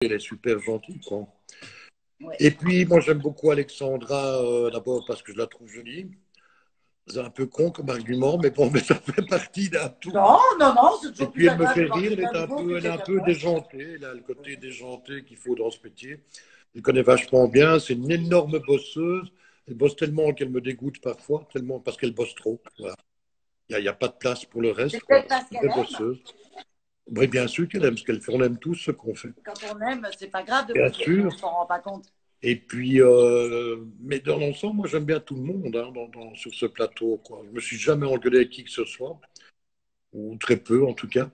elle est super gentille, quoi. Ouais. Et puis, moi, j'aime beaucoup Alexandra, d'abord parce que je la trouve jolie. C'est un peu con comme argument, mais bon, mais ça fait partie d'un tout. Non, non, non, c'est Et toujours puis, plus elle me agréable fait de voir rire, quelqu'un de beau que elle est un quelqu'un de peu moche. déjantée. Elle a le côté déjanté qu'il faut dans ce métier. Elle connaît vachement bien. C'est une énorme bosseuse. Elle bosse tellement qu'elle me dégoûte parfois, tellement parce qu'elle bosse trop. Voilà. Il y a pas de place pour le C'est reste, quoi. peut-être parce Une qu'elle vraie aime. bosseuse. Oui, bien sûr qu'elle aime ce qu'elle fait. On aime tous ce qu'on fait. Quand on aime, c'est pas grave de Bien bosser, mais on sûr. s'en rend pas compte. Et puis, mais dans l'ensemble, moi, j'aime bien tout le monde hein, sur ce plateau, quoi. Je me suis jamais engueulé avec qui que ce soit, ou très peu en tout cas.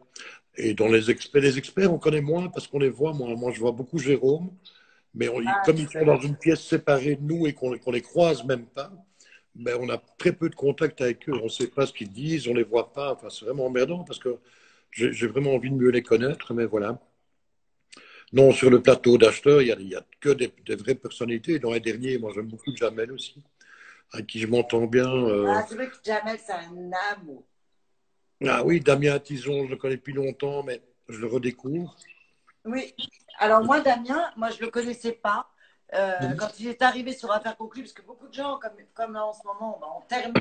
Et dans les experts, on connaît moins parce qu'on les voit moins. Moi, je vois beaucoup Jérôme, mais Ah, comme ils sont dans une pièce séparée de nous et qu'on les croise même pas, ben, on a très peu de contact avec eux. On ne sait pas ce qu'ils disent, on les voit pas. Enfin, c'est vraiment emmerdant parce que j'ai vraiment envie de mieux les connaître, mais voilà. Non, sur le plateau d'acheteurs, il y a que des vraies personnalités. Dans les derniers, moi, j'aime beaucoup Jamel aussi, avec qui je m'entends bien. ah, c'est vrai que Jamel, c'est un amour. Ah oui, Damien Tison, je le connais depuis longtemps, mais je le redécouvre. Oui. Alors moi, Damien, moi je le connaissais pas. Mhm. Quand il est arrivé sur Affaires conclues, parce que beaucoup de gens, comme là en ce moment, on termine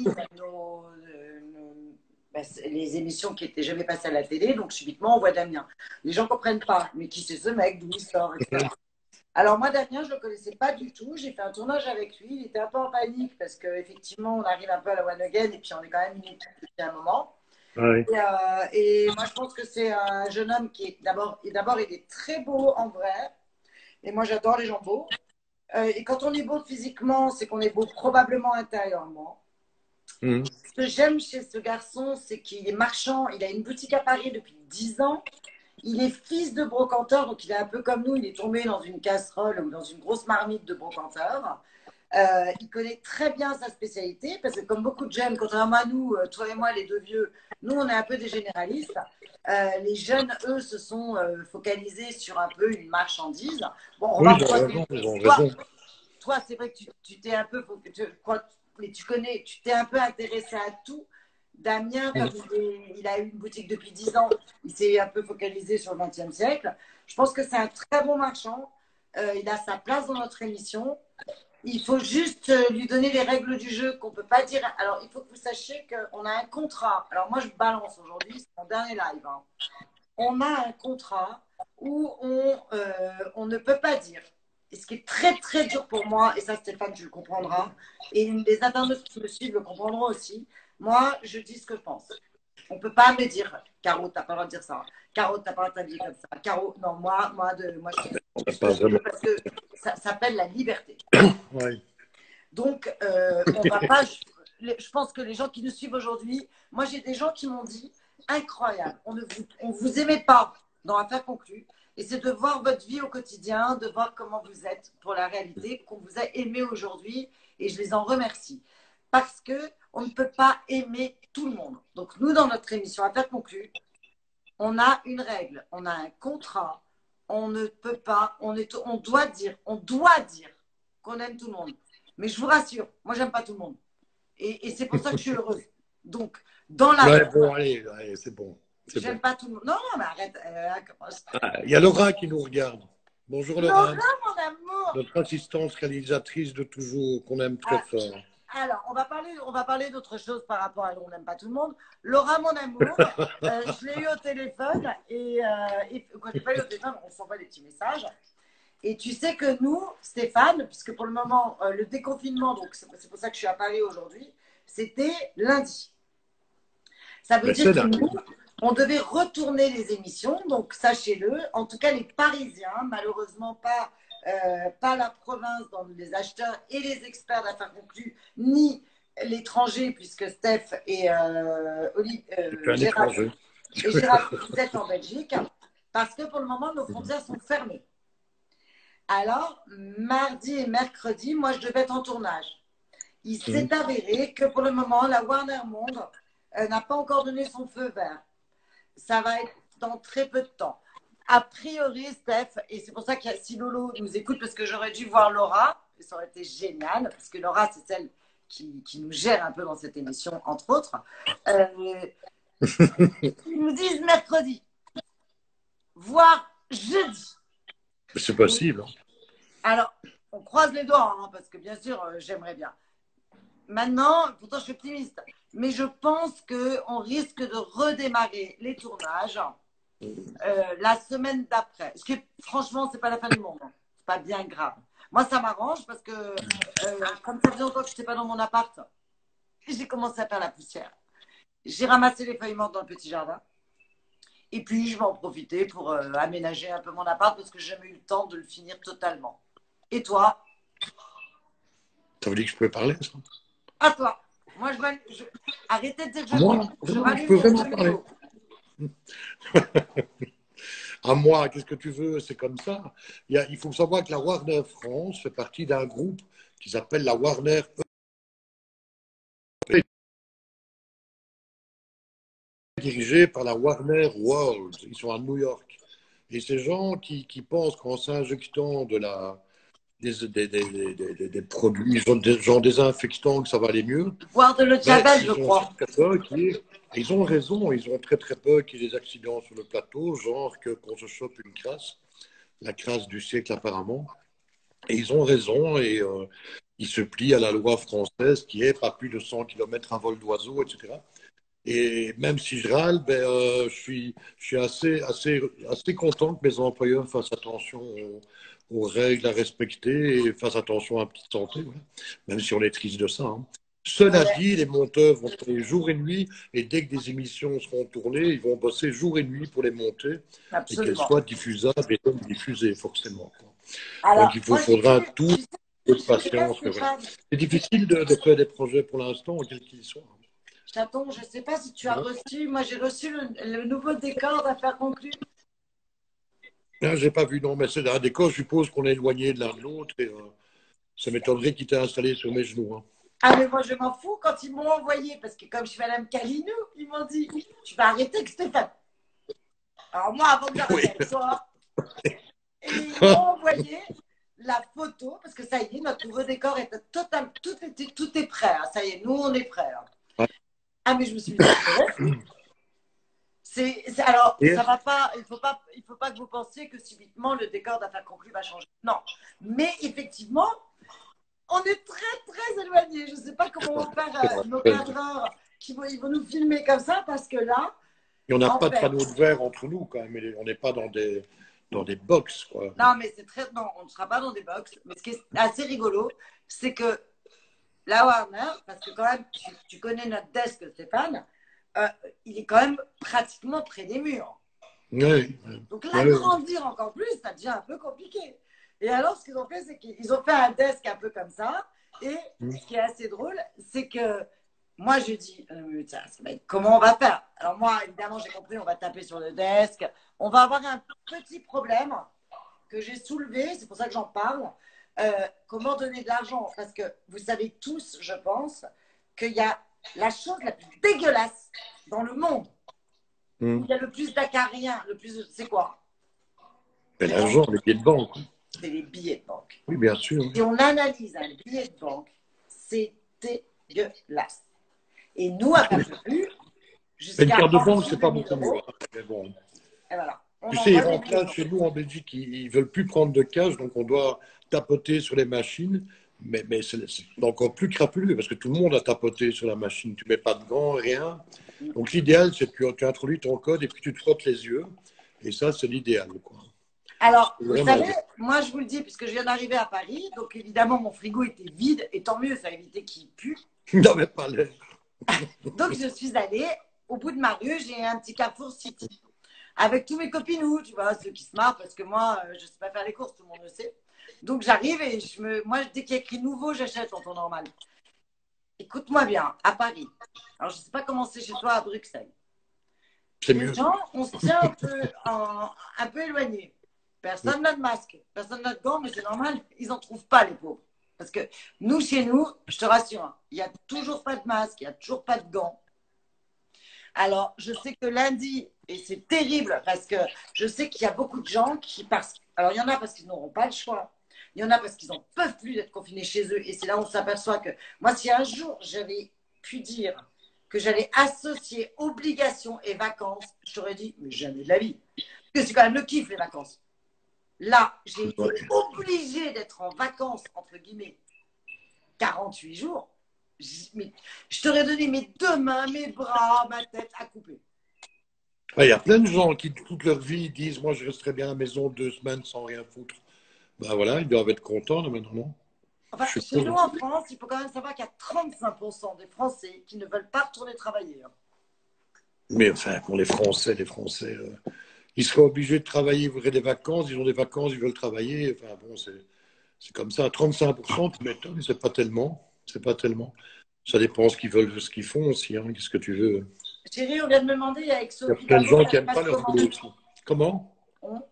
les émissions qui étaient jamais passées à la télé, donc subitement on voit Damien. Les gens comprennent pas, mais qui c'est ce mec, d'où il sort, etc. Alors moi, Damien, je le connaissais pas du tout. J'ai fait un tournage avec lui. Il était un peu en panique parce qu'effectivement, on arrive un peu à la One Again et puis on est quand même une équipe depuis un moment. Ouais. Et moi, je pense que c'est un jeune homme qui est d'abord, il est très beau en vrai. Et moi, j'adore les gens beaux. Et quand on est beau physiquement, c'est qu'on est beau probablement intérieurement. Mhm. Ce que j'aime chez ce garçon, c'est qu'il est marchand. Il a une boutique à Paris depuis 10 ans. Il est fils de brocanteur, donc il est un peu comme nous. Il est tombé dans une casserole ou dans une grosse marmite de brocanteur. Il connaît très bien sa spécialité parce que comme beaucoup de jeunes, contrairement à nous, toi et moi, les deux vieux, nous, on est un peu des généralistes. Les jeunes, eux, se sont focalisés sur un peu une marchandise. Bon, Oui, remarque, ils ont raison, ils ont toi, raison. toi c'est vrai que tu t'es un peu, mais tu connais, tu t'es un peu intéressé à tout. Damien, comme Mhm. il a eu une boutique depuis 10 ans, il s'est un peu focalisé sur le XXe siècle. Je pense que c'est un très bon marchand. Il a sa place dans notre émission. Il faut juste lui donner les règles du jeu qu'on ne peut pas dire. Alors, il faut que vous sachiez qu'on a un contrat. Alors, moi, je balance aujourd'hui, c'est mon dernier live. Hein. On a un contrat où on ne peut pas dire. Et ce qui est très, très dur pour moi, et ça, Stéphane, tu le comprendras, et les internautes qui me suivent le comprendront aussi, moi, je dis ce que je pense. On ne peut pas me dire, Caro, tu n'as pas le droit de dire ça. Caro, tu n'as pas le droit de t'habiller comme ça. Caro, non, moi On je n'a dis ce pas que je vraiment. veux parce que ça s'appelle la liberté. Ouais. Donc, on va pas. Je pense que les gens qui nous suivent aujourd'hui, moi j'ai des gens qui m'ont dit incroyable, on vous aimait pas dans Affaires conclues, et c'est de voir votre vie au quotidien, de voir comment vous êtes pour la réalité, qu'on vous a aimé aujourd'hui, et je les en remercie. Parce que on ne peut pas aimer tout le monde. Donc, nous, dans notre émission Affaires conclues, on a une règle, on a un contrat, on ne peut pas, on doit dire qu'on aime tout le monde. Mais je vous rassure, moi, j'aime pas tout le monde. Et c'est pour ça que je suis heureuse. Donc, dans la Ouais, vie, bon, allez, allez, c'est bon. C'est bon. j'aime pas tout le monde. Non, non, mais arrête. Ah, il y a Laura qui nous regarde. Bonjour Laura, Laura, mon amour. notre assistante réalisatrice de toujours, qu'on aime très Ah, fort. alors, on va parler d'autre chose par rapport à on n'aime pas tout le monde. Laura, mon amour, je l'ai eu au téléphone et quand je l'ai pas eu au téléphone, on s'envoie des petits messages. Et tu sais que nous, Stéphane, puisque pour le moment, le déconfinement, donc c'est pour ça que je suis à Paris aujourd'hui, c'était lundi. Ça veut Mais dire c'est que là. nous, on devait retourner les émissions, donc sachez-le. En tout cas, les Parisiens, malheureusement pas la province dans les acheteurs et les experts d'affaires conclues, ni l'étranger, puisque Steph et Je suis un Gérard, étranger. et Gérard, vous êtes en Belgique, parce que pour le moment, nos frontières sont fermées. Alors, mardi et mercredi, moi, je devais être en tournage. Il s'est avéré que pour le moment, la Warner Monde n'a pas encore donné son feu vert. Ça va être dans très peu de temps. A priori, Steph, et c'est pour ça que si Lolo nous écoute, parce que j'aurais dû voir Laura, et ça aurait été génial, parce que Laura, c'est celle qui nous gère un peu dans cette émission, entre autres. Euh, ils nous disent mercredi, voire jeudi. C'est possible. Hein. Alors, on croise les doigts, hein, parce que bien sûr, j'aimerais bien. Maintenant, pourtant, je suis optimiste, mais je pense qu'on risque de redémarrer les tournages la semaine d'après. Ce qui, franchement, c'est pas la fin du monde. Hein. C'est pas bien grave. Moi, ça m'arrange parce que, comme ça faisait longtemps que je n'étais pas dans mon appart, j'ai commencé à faire la poussière. J'ai ramassé les feuilles mortes dans le petit jardin. Et puis, je vais en profiter pour aménager un peu mon appart parce que j'ai jamais eu le temps de le finir totalement. Et toi? Ça veut dire que je pouvais parler, ça? À toi. Moi, arrêtez de dire que je Moi, dis. Je vraiment, je rallume peux mon vraiment parler. micro. À moi, qu'est-ce que tu veux? C'est comme ça. Il faut savoir que la Warner France fait partie d'un groupe qui s'appelle la Warner dirigé par la Warner World. Ils sont à New York. Et ces gens qui pensent qu'en s'injectant des produits, genre désinfectants, que ça va aller mieux, Boire de l'eau de ben, Javel, je ils ont crois. très peur ils ont raison, ils ont très très peur qu'il y ait des accidents sur le plateau, genre qu'on se chope une crasse, la crasse du siècle apparemment. Et ils ont raison et ils se plient à la loi française qui est pas plus de 100 km à vol d'oiseau, etc. Et même si je râle, ben, je suis assez content que mes employeurs fassent attention aux règles à respecter et fassent attention à la petite santé, ouais. Même si on est triste de ça. Hein. Cela Ouais, dit, les monteurs vont travailler jour et nuit et dès que des émissions seront tournées, ils vont bosser jour et nuit pour les monter et qu'elles absolument. soient diffusables et donc diffusées forcément. Quoi. Donc Alors, il moi, faudra tout tu sais, peu de je sais pas, patience. Mais voilà. Stéphane, C'est difficile de faire des projets pour l'instant, quels qu'ils soient. chaton, je sais pas si tu as Non. reçu. Moi, j'ai reçu le nouveau décor d'affaires conclues. Ah, j'ai pas vu, non, mais c'est un décor, je suppose qu'on est éloigné de l'un de l'autre et ça m'étonnerait qu'il t'ait installé sur mes genoux. Hein. Ah, mais moi, je m'en fous quand ils m'ont envoyé, parce que comme je suis Madame Calinou, ils m'ont dit, tu vas arrêter avec Stéphane. Alors, moi, avant de Oui. l'arrêter avec toi, et ils m'ont envoyé la photo, parce que ça y est, notre nouveau décor est total, tout est prêt. Hein. Ça y est, nous, on est prêts. Hein. Ah, mais je me suis dit, alors, Et, ça va pas, il faut pas que vous pensiez que subitement le décor d'affaires conclues va changer. Non. Mais effectivement, on est très, très éloignés. Je ne sais pas comment vont faire nos cadreurs ils vont nous filmer comme ça parce que là, on n'a en pas de fait, panneau de verre entre nous quand même. On n'est pas dans des box. Quoi. non, mais c'est très, non, on ne sera pas dans des box. Mais ce qui est assez rigolo, c'est que la Warner, parce que quand même, tu connais notre desk, Stéphane, il est quand même pratiquement près des murs. Oui. Donc Oui. l'agrandir encore plus, ça devient un peu compliqué. Et alors, ce qu'ils ont fait, c'est qu'ils ont fait un desk un peu comme ça. Et ce qui est assez drôle, c'est que moi, je dis, comment on va faire? Alors moi, évidemment, j'ai compris, on va taper sur le desk. On va avoir un petit problème que j'ai soulevé, c'est pour ça que j'en parle. Comment donner de l'argent? Parce que vous savez tous, je pense, qu'il y a la chose la plus dégueulasse dans le monde, où il y a le plus d'acariens, c'est quoi? Mais l'argent, les billets de banque. C'est les billets de banque. Oui, bien sûr. Si on analyse un billet de banque, c'est dégueulasse. Et nous, à Perpétue, Mais une jusqu'à carte de en banque, dessous c'est de pas 1000 beaucoup mieux. euros, Hein. Mais bon. et voilà, on Tu sais, ils envoie des rentrent billets de là banque. chez nous en Belgique, ils ne veulent plus prendre de cash, donc on doit tapoter sur les machines. Mais c'est encore plus crapuleux parce que tout le monde a tapoté sur la machine. Tu mets pas de gants, rien. Donc l'idéal, c'est que tu introduis ton code et puis tu te frottes les yeux. Et ça, c'est l'idéal. Quoi. Alors, vous Vraiment savez, bien. moi, je vous le dis, puisque je viens d'arriver à Paris, donc évidemment, mon frigo était vide, et tant mieux, ça a évité qu'il pue. Non, mais pas l'air. Donc, je suis allée au bout de ma rue, j'ai un petit Carrefour City avec tous mes copinous, tu vois, ceux qui se marrent parce que moi, je ne sais pas faire les courses, tout le monde le sait. Donc, j'arrive et moi, dès qu'il y a écrit nouveau, j'achète en temps normal. Écoute-moi bien, à Paris. Alors, je ne sais pas comment c'est chez toi à Bruxelles. C'est Les mieux. gens, on se tient un peu éloignés. Personne n'a de masque, personne n'a de gants, mais c'est normal, ils n'en trouvent pas, les pauvres. Parce que nous, chez nous, je te rassure, hein, il n'y a toujours pas de masque, il n'y a toujours pas de gants. Alors, je sais que lundi, et c'est terrible parce que je sais qu'il y a beaucoup de gens alors, il y en a parce qu'ils n'auront pas le choix. Il y en a parce qu'ils n'en peuvent plus d'être confinés chez eux. Et c'est là où on s'aperçoit que moi, si un jour j'avais pu dire que j'allais associer obligation et vacances, je t'aurais dit, mais jamais de la vie. Parce que c'est quand même le kiff, les vacances. Là, j'ai été obligée d'être en vacances, entre guillemets, 48 jours. Je t'aurais donné mes deux mains, mes bras, ma tête à couper. Il y a plein de gens qui, toute leur vie, disent moi, je resterai bien à la maison 2 semaines sans rien foutre. Ben voilà, ils doivent être contents, là, maintenant, non? Enfin, chez nous, en France, il faut quand même savoir qu'il y a 35% des Français qui ne veulent pas retourner travailler. Mais enfin, pour les Français, ils seraient obligés de travailler, ils voudraient des vacances, ils ont des vacances, ils veulent travailler. Enfin bon, c'est comme ça. 35%, tu m'étonnes, c'est pas tellement. C'est pas tellement. Ça dépend ce qu'ils veulent, ce qu'ils font aussi. Hein. Qu'est-ce que tu veux? Chérie, on vient de me demander avec Il y a Sophie plein de Davant, gens ça qui se n'aiment pas passe leur comment? boulot aussi. Comment?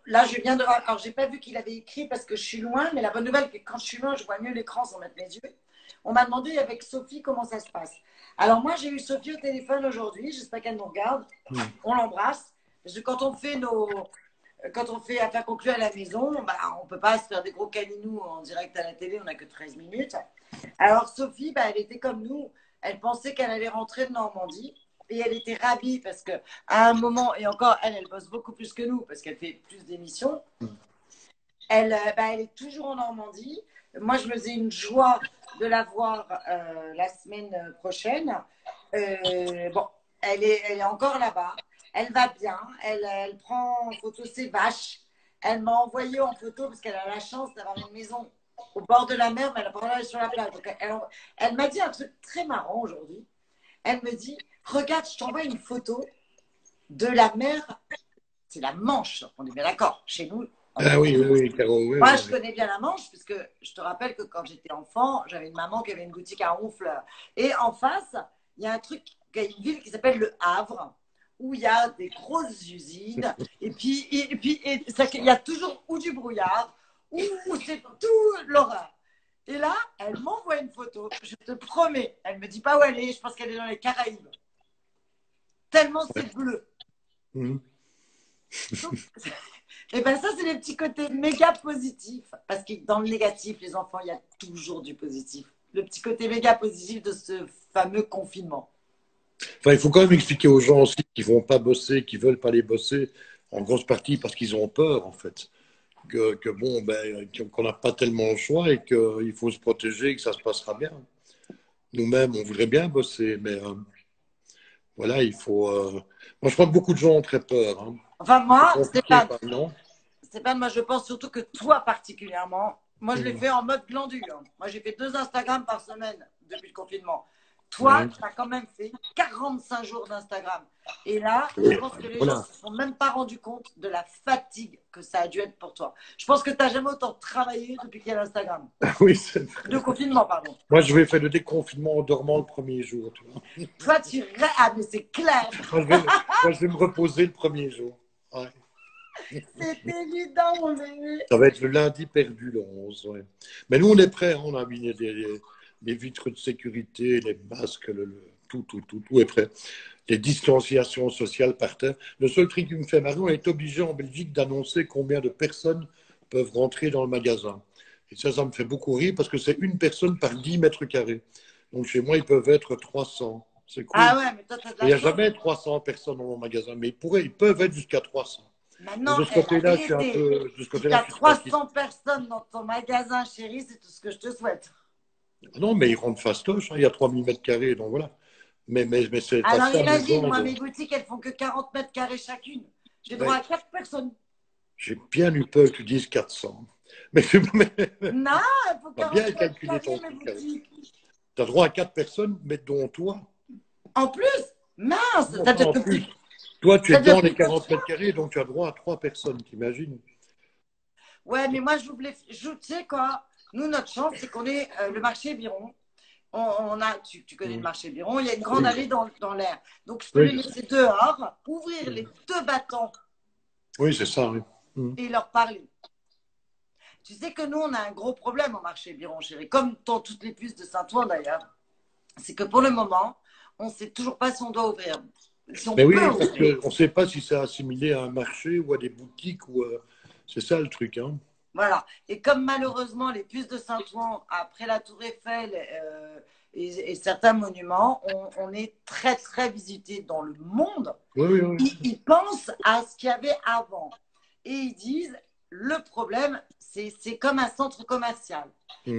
Là, je viens de voir. Alors, j'ai pas vu qu'il avait écrit parce que je suis loin, mais la bonne nouvelle, c'est que quand je suis loin, je vois mieux l'écran sans mettre mes yeux. On m'a demandé avec Sophie comment ça se passe. Alors, moi, j'ai eu Sophie au téléphone aujourd'hui. J'espère qu'elle nous regarde. On l'embrasse. Parce que quand on fait affaire conclue à la maison, bah, on ne peut pas se faire des gros câlinous en direct à la télé. On n'a que 13 minutes. Alors, Sophie, bah, elle était comme nous. Elle pensait qu'elle allait rentrer de Normandie. Et elle était ravie parce qu'à un moment, et encore, elle bosse beaucoup plus que nous parce qu'elle fait plus d'émissions. Elle est toujours en Normandie. Moi, je me faisais une joie de la voir la semaine prochaine. Bon, elle est encore là-bas. Elle va bien. Elle prend en photo ses vaches. Elle m'a envoyé en photo parce qu'elle a la chance d'avoir une maison au bord de la mer, mais elle n'a pas le droit d'aller sur la plage. Donc, elle m'a dit un truc très marrant aujourd'hui. Elle me dit, regarde, je t'envoie une photo de la mer. C'est la Manche, on est bien d'accord. Chez nous, Ah oui, oui, Caro, oui. moi, Oui, je connais bien la Manche, puisque je te rappelle que quand j'étais enfant, j'avais une maman qui avait une boutique à Honfleur. Et en face, il y a il y a une ville qui s'appelle Le Havre, où il y a des grosses usines. Et puis, il y a toujours ou du brouillard, ou c'est tout l'horreur. Et là, elle m'envoie une photo, je te promets. Elle ne me dit pas où elle est, je pense qu'elle est dans les Caraïbes. Tellement c'est bleu. Mmh. Et bien ça, c'est les petits côtés méga positifs. Parce que dans le négatif, les enfants, il y a toujours du positif. Le petit côté méga positif de ce fameux confinement. Enfin, il faut quand même expliquer aux gens aussi qui vont pas bosser, qui veulent pas aller bosser, en grosse partie parce qu'ils ont peur, en fait. Que bon, ben, qu'on n'a pas tellement le choix et qu'il faut se protéger, que ça se passera bien. Nous-mêmes, on voudrait bien bosser, mais voilà, il faut. Moi, je crois que beaucoup de gens ont très peur. Hein. Enfin, moi, C'est compliqué, Stéphane, non? moi, je pense surtout que toi, particulièrement, moi, je l'ai fait en mode glandule. Hein. Moi, j'ai fait 2 Instagram par semaine depuis le confinement. Toi, tu as quand même fait 45 jours d'Instagram. Et là, je pense que les gens ne se sont même pas rendus compte de la fatigue que ça a dû être pour toi. Je pense que tu n'as jamais autant travaillé depuis qu'il y a l'Instagram. Oui, c'est vrai. De confinement, pardon. Moi, je vais faire le déconfinement en dormant le premier jour. Tu vois. Toi, tu... Ah, mais c'est clair. Moi, je vais me reposer le premier jour. Ouais. C'est évident, mon bébé. Ça va être le lundi perdu, le 11. Ouais. Mais nous, on est prêts. Hein. On a mis les vitres de sécurité, les masques, tout est prêt. Les distanciations sociales par terre. Le seul truc qui me fait marrer, on est obligé en Belgique d'annoncer combien de personnes peuvent rentrer dans le magasin. Et ça me fait beaucoup rire parce que c'est une personne par 10 mètres carrés. Donc chez moi, ils peuvent être 300. C'est cool. Ah ouais, mais toi, t'as de la Il n'y a chance. jamais 300 personnes dans mon magasin, mais ils peuvent être jusqu'à 300. Maintenant, De ce côté-là, je suis un peu. De ce si tu côté-là, as je suis 300 personnes dans ton magasin, chérie, c'est tout ce que je te souhaite. non, mais ils rentrent fastoche. Hein, il y a 3000 mètres carrés, donc voilà. Mais c'est Alors assez imagine, amusant. moi, mes boutiques, elles font que 40 mètres carrés chacune. J'ai droit Ouais. à 4 personnes. J'ai bien eu peur que tu dises 400. Mais Non, il faut tu as 40 bien mètres calculé carrés, ton mes truc. boutiques. Tu as droit à 4 personnes, mais dont toi. En plus, mince, Non, ça pas te en fait plus. plus. Toi, tu es Ça te dans fait les plus. 40 mètres carrés, donc tu as droit à 3 personnes, t'imagines? Ouais, mais moi, tu sais quoi? Nous, notre chance, c'est qu'on est le marché Biron. Tu connais le marché Biron, il y a une grande allée dans l'air. Donc, je peux les laisser dehors, ouvrir les 2 battants. Oui, c'est ça. Oui. Et leur parler. Tu sais que nous, on a un gros problème au marché Biron, chérie, comme dans toutes les puces de Saint-Ouen d'ailleurs. C'est que pour le moment, on ne sait toujours pas si on doit ouvrir. Si on Mais oui, peut parce ouvrir. qu'on ne sait pas si c'est assimilé à un marché ou à des boutiques. C'est ça le truc. Hein. Voilà. Et comme malheureusement, les puces de Saint-Ouen, après la Tour Eiffel et certains monuments, on est très, très visités dans le monde. Oui. Ils pensent à ce qu'il y avait avant. Et ils disent, le problème, c'est comme un centre commercial.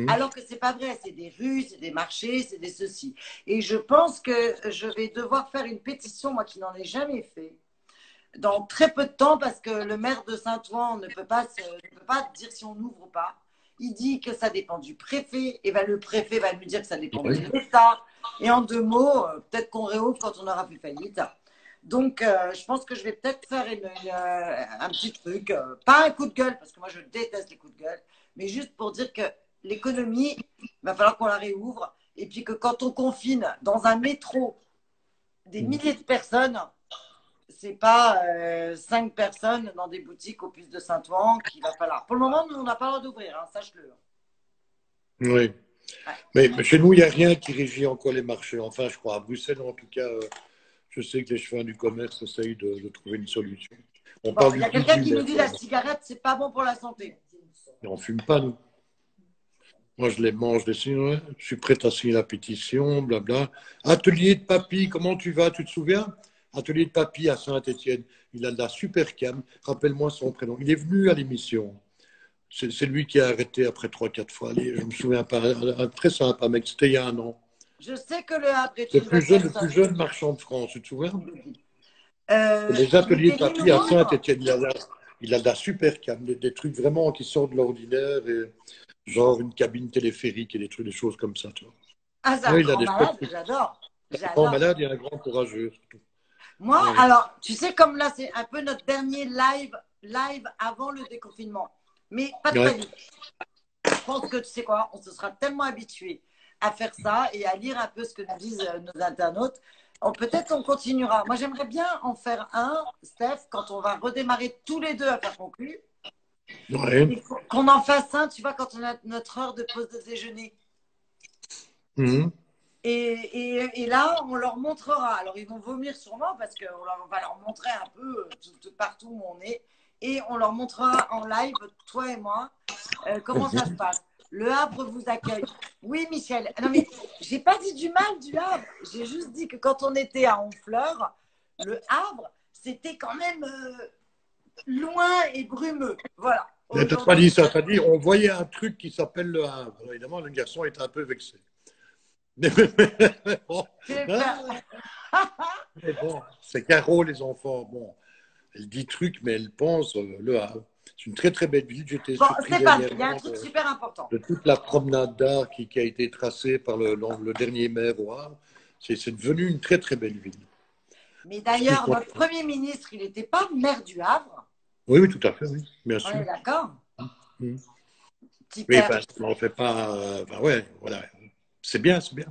Alors que c'est pas vrai, c'est des rues, c'est des marchés, c'est des ceci. Et je pense que je vais devoir faire une pétition, moi qui n'en ai jamais fait, dans très peu de temps, parce que le maire de Saint-Ouen ne peut pas dire si on ouvre ou pas. Il dit que ça dépend du préfet, et ben le préfet va lui dire que ça dépend de l'État. Et en 2 mots, peut-être qu'on réouvre quand on aura fait faillite. Donc, je pense que je vais peut-être faire un petit truc, pas un coup de gueule, parce que moi je déteste les coups de gueule, mais juste pour dire que l'économie, il va falloir qu'on la réouvre, et puis que quand on confine dans un métro des milliers de personnes, c'est pas 5 personnes dans des boutiques au puce de Saint-Ouen qu'il va falloir. Pour le moment, nous, on n'a pas le droit d'ouvrir, hein, sache-le. Oui. Ouais. Mais chez nous, il n'y a rien qui régit encore les marchés. Enfin, je crois, à Bruxelles, en tout cas, je sais que les chemins du commerce essayent de trouver une solution. On parle Il y a du quelqu'un qui mais nous dit la cigarette, c'est pas bon pour la santé. on ne fume pas, nous. Moi, je les mange, les signes, ouais. Je suis prêt à signer la pétition, blabla. Atelier de papy, comment tu vas? Tu te souviens? Atelier de papy à Saint-Étienne. Il a de la super cam. Rappelle-moi son prénom. Il est venu à l'émission. C'est lui qui a arrêté après 3-4 fois. Allez, je me souviens pas. Un très sympa mec. C'était il y a un an. Je sais que le Havre est Le une belle le plus jeune marchand de France, tu te souviens? Les il ateliers de était venu papy nous à voir. Saint-Étienne. Il a de la super cam. Des trucs vraiment qui sortent de l'ordinaire. Genre une cabine téléphérique et des trucs, des choses comme ça. Tu vois. Ah, c'est un Oui, il a grand des malade, trucs. j'adore. Un grand J'adore. malade et un grand courageux, surtout. Moi, Ouais. alors, tu sais, comme là, c'est un peu notre dernier live avant le déconfinement. Mais pas de Ouais. panique. Je pense que tu sais quoi, on se sera tellement habitué à faire ça et à lire un peu ce que nous disent nos internautes. Peut-être on continuera. Moi, j'aimerais bien en faire un, Steph, quand on va redémarrer tous les deux à faire conclu. Ouais. Et qu'on en fasse un, tu vois, quand on a notre heure de pause de déjeuner. Mhm. Et là, on leur montrera. Alors, ils vont vomir sûrement parce qu'on va leur montrer un peu partout où on est. Et on leur montrera en live, toi et moi, comment ça se passe. Le Havre vous accueille. Oui, Michel. Non, mais j'ai pas dit du mal du Havre. J'ai juste dit que quand on était à Honfleur, le Havre, c'était quand même loin et brumeux. Voilà. Mais t'as pas dit ça, t'as dit on voyait un truc qui s'appelle le Havre. Alors, évidemment, le garçon était un peu vexé. Mais bon, mais bon, c'est Caro, les enfants. Bon, elle dit truc, mais elle pense le Havre. C'est une très très belle ville. J'étais Bon, surpris Stéphane, il y a un dernièrement truc super important. de toute la promenade d'art qui a été tracée par le dernier maire au Havre. C'est devenu une très très belle ville. Mais d'ailleurs, notre Premier ministre, il n'était pas maire du Havre. Oui, oui, tout à fait, oui, bien sûr. On est d'accord. Mmh. Oui, Super. on ne fait pas. Enfin, ouais, voilà. C'est bien, c'est bien.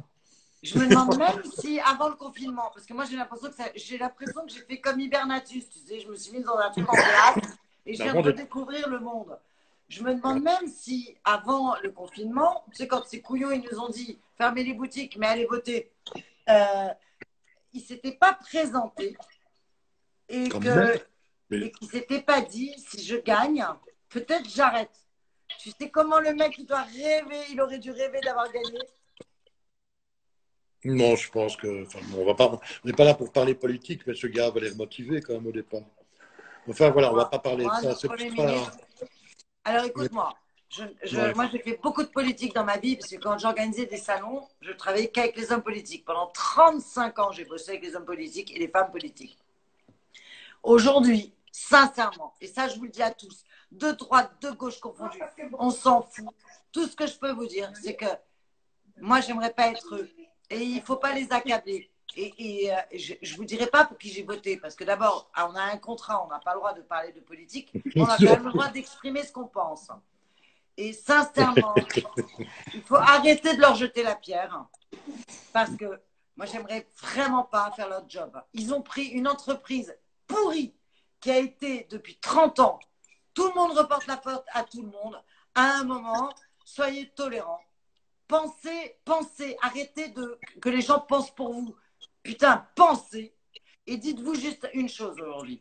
Je me demande même si avant le confinement, parce que moi j'ai l'impression que j'ai fait comme Hibernatus, tu sais, je me suis mise dans un truc en glace et je viens de redécouvrir le monde. Je me demande même si avant le confinement, tu sais, quand ces couillons ils nous ont dit fermez les boutiques mais allez voter, ils ne s'étaient pas présentés et qu'ils ne s'étaient pas dit si je gagne, peut-être j'arrête. Tu sais comment le mec il doit rêver, il aurait dû rêver d'avoir gagné. Non, je pense que. Enfin, on n'est pas là pour parler politique, mais ce gars va les remotiver quand même au départ. Enfin, voilà, on ne va pas parler de ça. C'est pas... Alors, écoute-moi. Moi, j'ai fait beaucoup de politique dans ma vie, parce que quand j'organisais des salons, je travaillais qu'avec les hommes politiques. Pendant 35 ans, j'ai bossé avec les hommes politiques et les femmes politiques. Aujourd'hui, sincèrement, et ça, je vous le dis à tous, de droite, de gauche confondus, on s'en fout. Tout ce que je peux vous dire, c'est que moi, j'aimerais pas être eux. Et il ne faut pas les accabler. Et je ne vous dirai pas pour qui j'ai voté, parce que d'abord, on a un contrat, on n'a pas le droit de parler de politique, on a quand même le droit d'exprimer ce qu'on pense. Et sincèrement, il faut arrêter de leur jeter la pierre, parce que moi, j'aimerais vraiment pas faire leur job. Ils ont pris une entreprise pourrie qui a été depuis 30 ans. Tout le monde reporte la faute à tout le monde. À un moment, soyez tolérants. Pensez, arrêtez que les gens pensent pour vous. Putain, pensez. Et dites-vous juste une chose aujourd'hui.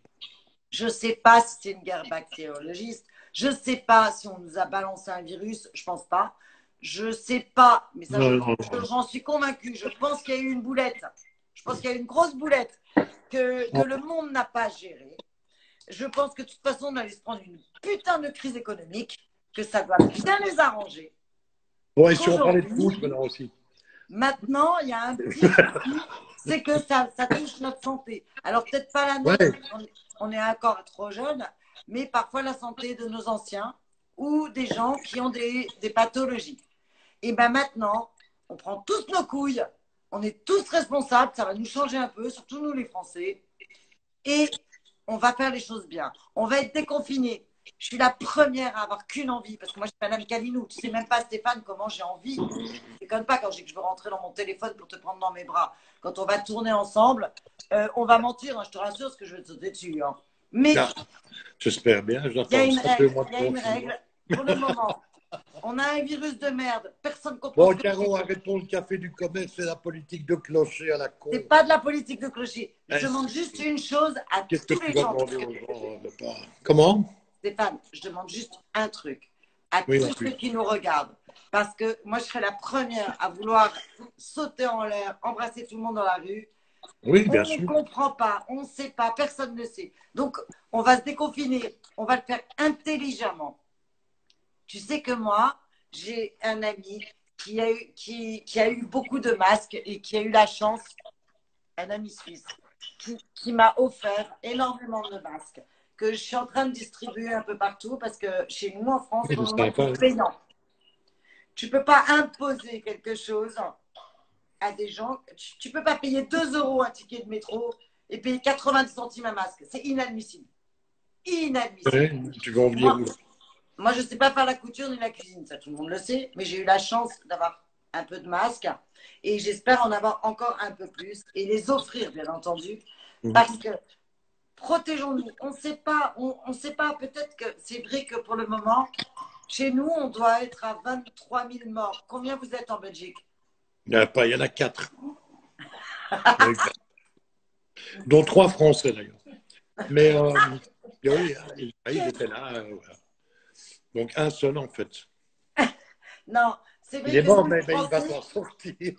Je ne sais pas si c'est une guerre bactériologiste. Je ne sais pas si on nous a balancé un virus. Je ne pense pas. Je ne sais pas, mais ça, j'en suis convaincue. Je pense qu'il y a eu une boulette. Je pense qu'il y a eu une grosse boulette que le monde n'a pas gérée. je pense que de toute façon, on allait se prendre une putain de crise économique, que ça doit bien les arranger. Bon, et si on parlait de foot maintenant aussi. Maintenant, il y a un petit souci, c'est que ça touche notre santé. Alors, peut-être pas la nôtre, Ouais. on est encore trop jeune, mais parfois la santé de nos anciens ou des gens qui ont des pathologies. Et bien maintenant, on prend tous nos couilles, on est tous responsables, ça va nous changer un peu, surtout nous les Français, et on va faire les choses bien. On va être déconfinés. Je suis la première à avoir qu'une envie, parce que moi, je suis Madame Calinou. Tu sais même pas, Stéphane, comment j'ai envie. Je déconne pas quand je dis que je veux rentrer dans mon téléphone pour te prendre dans mes bras. Quand on va tourner ensemble, on va mentir, hein, je te rassure, parce que je vais te sauter dessus. Hein. Mais j'espère bien, il y a j'attends une ça 2 règle, mois il y a une de règle. Pour le moment, on a un virus de merde. Personne ne comprend Bon, ce que Caro, arrêtons le café du commerce, c'est la politique de clocher à la con. c'est pas de la politique de clocher. Je demande juste une chose à Qu'est-ce que tous tu les vas gens. demander aux gens de pas... Comment? Stéphane, je demande juste un truc à Oui, tous ceux qui nous regardent. Parce que moi, je serais la première à vouloir sauter en l'air, embrasser tout le monde dans la rue. Oui, On bien ne sûr. comprend pas, on ne sait pas, personne ne sait. Donc, on va se déconfiner, on va le faire intelligemment. Tu sais que moi, j'ai un ami qui a eu beaucoup de masques et qui a eu la chance, un ami suisse, qui m'a offert énormément de masques que je suis en train de distribuer un peu partout parce que chez nous en France, Oui, pour c'est le moment, sympa. c'est payant. Tu ne peux pas imposer quelque chose à des gens. Tu ne peux pas payer 2 euros un ticket de métro et payer 90 centimes un masque. C'est inadmissible. Inadmissible. Oui, tu vas en venir où? Moi, je ne sais pas faire la couture ni la cuisine, ça tout le monde le sait, mais j'ai eu la chance d'avoir un peu de masques et j'espère en avoir encore un peu plus et les offrir, bien entendu, parce que protégeons-nous. On ne sait pas, peut-être que c'est vrai que pour le moment, chez nous, on doit être à 23 000 morts. Combien vous êtes en Belgique? Il n'y en a pas, il y en a 4. Dont 3 Français d'ailleurs. Mais oui, ils étaient là. Voilà. Donc un seul en fait. Non, c'est Il vrai est que mort, nous, mais les il va Français, s'en sortir.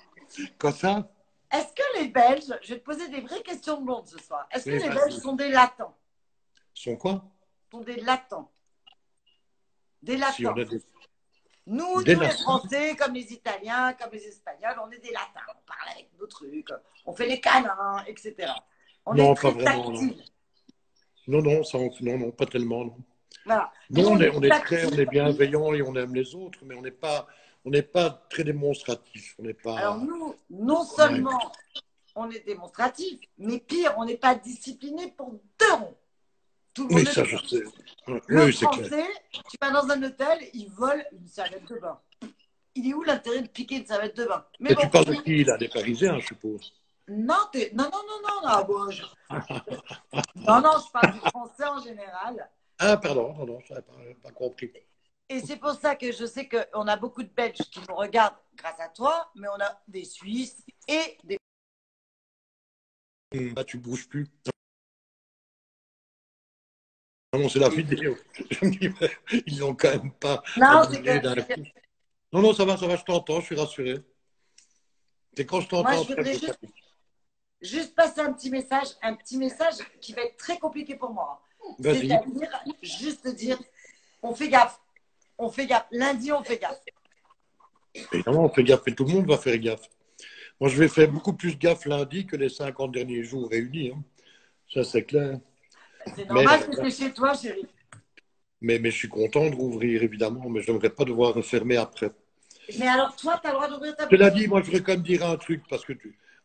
Quoi ça? est-ce que les Belges, je vais te poser des vraies questions de monde ce soir, est-ce que Oui, les Belges vas-y. sont des latents? Sont quoi? Sont des latents? Des Si on latents. a Nous, des les nations. Français, comme les Italiens, comme les Espagnols, on est des latins. On parle avec nos trucs, on fait les câlins, etc. On est Non, pas très vraiment, non. tactile. Non, non, non, non, pas tellement, non. Voilà. Nous, Non, on est on est très, on tactile. est bienveillant et on aime les autres, mais on n'est pas très démonstratif. On n'est Alors, pas. nous, non Ouais. seulement on est démonstratif, mais pire, on n'est pas discipliné pour 2 ronds. Tout le monde Oui, le ça, sait. je sais. Le Oui, c'est clair. Français, tu vas dans un hôtel, il vole une serviette de bain. Il est où l'intérêt de piquer une serviette de bain? Mais Et tu bon. parles de qui, là? Des Parisiens, je suppose. Non, non, non, non, non, non, bon, non, non, je parle du français en général. Ah, pardon, je n'avais pas compris. Et c'est pour ça que je sais qu'on a beaucoup de Belges qui nous regardent grâce à toi, mais on a des Suisses et des... Là, tu bouges plus. Non, non, c'est la vidéo. Je me dis, ils n'ont quand même pas Non, c'est annulé d'un que coup. Non, non, ça va, je t'entends, je suis rassuré. C'est quand je moi, t'entends je après voudrais que ça. juste passer un petit message qui va être très compliqué pour moi. Vas-y. C'est-à-dire, juste dire, on fait gaffe. On fait gaffe. Lundi, on fait gaffe. Évidemment, on fait gaffe et tout le monde va faire gaffe. Moi, je vais faire beaucoup plus gaffe lundi que les 50 derniers jours réunis. Hein. Ça, c'est clair. C'est Mais, normal que c'est chez toi, chérie. mais je suis content de rouvrir, évidemment, mais je n'aimerais pas devoir refermer après. Mais alors, toi, tu as le droit d'ouvrir ta Cela boutique. dit, moi, je voudrais quand même dire un truc, parce que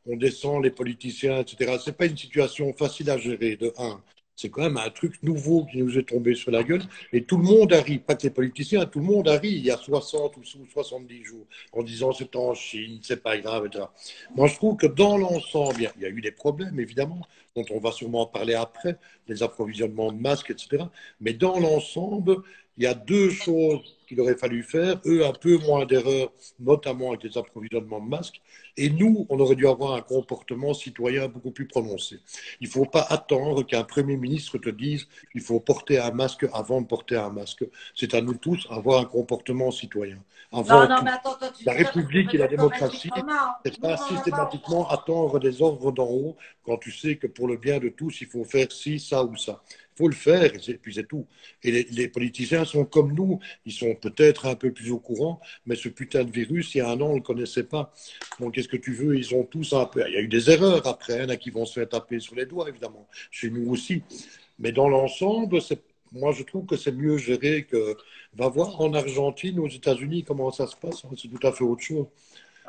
on descend les politiciens, etc. Ce n'est pas une situation facile à gérer, de un. C'est quand même un truc nouveau qui nous est tombé sur la gueule. Et tout le monde arrive, pas que les politiciens, tout le monde arrive il y a 60 ou 70 jours en disant c'est en Chine, c'est pas grave, etc. Moi, je trouve que dans l'ensemble, il y a eu des problèmes, évidemment, dont on va sûrement en parler après, les approvisionnements de masques, etc. Mais dans l'ensemble, il y a 2 choses qu'il aurait fallu faire. Eux, un peu moins d'erreurs, notamment avec les approvisionnements de masques. Et nous, on aurait dû avoir un comportement citoyen beaucoup plus prononcé. Il ne faut pas attendre qu'un Premier ministre te dise qu'il faut porter un masque avant de porter un masque. C'est à nous tous d'avoir un comportement citoyen. Non, Avant non, tout, mais attends, toi, tu la dis ça parce que République et la peut-être qu'en Belgique, démocratie, t'en as. Hein. c'est Nous, pas on n'en a pas. systématiquement attendre des ordres d'en haut quand tu sais que pour le bien de tous, il faut faire ci, ça ou ça. Il faut le faire, et puis c'est tout. Et les politiciens sont comme nous, ils sont peut-être un peu plus au courant, mais ce putain de virus, il y a un an, on ne le connaissait pas. Donc, qu'est-ce que tu veux? Ils ont tous un peu. Il y a eu des erreurs après, il y en a qui vont se faire taper sur les doigts, évidemment, chez nous aussi. Mais dans l'ensemble, moi, je trouve que c'est mieux géré que. Va voir en Argentine, aux États-Unis, comment ça se passe. Hein, c'est tout à fait autre chose.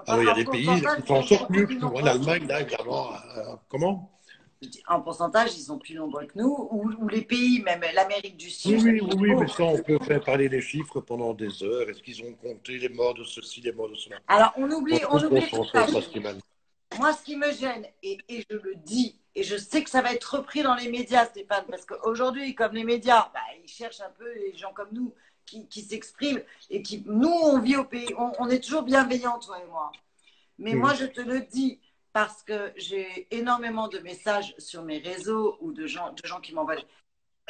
Enfin, Alors, il y a en des pays pourcentage, qui ils s'en sont sortent beaucoup mieux que plus nous. nombreux. L'Allemagne, là, évidemment. Comment? En pourcentage, ils sont plus nombreux que nous, ou les pays, même l'Amérique du Oui, Sud. oui, oui, oui, mais ça, on peut faire parler les chiffres pendant des heures. Est-ce qu'ils ont compté les morts de ceci, les morts de cela? Alors, On on se oublie tout concentre ça. sur ce qui m'a. Moi, ce qui me gêne, et je le dis, et je sais que ça va être repris dans les médias, Stéphane, parce qu'aujourd'hui, comme les médias, bah, ils cherchent un peu les gens comme nous qui s'expriment, et qui, nous, on vit au pays, on est toujours bienveillants, toi et moi. Mais moi, je te le dis, parce que j'ai énormément de messages sur mes réseaux ou de gens qui m'envoient.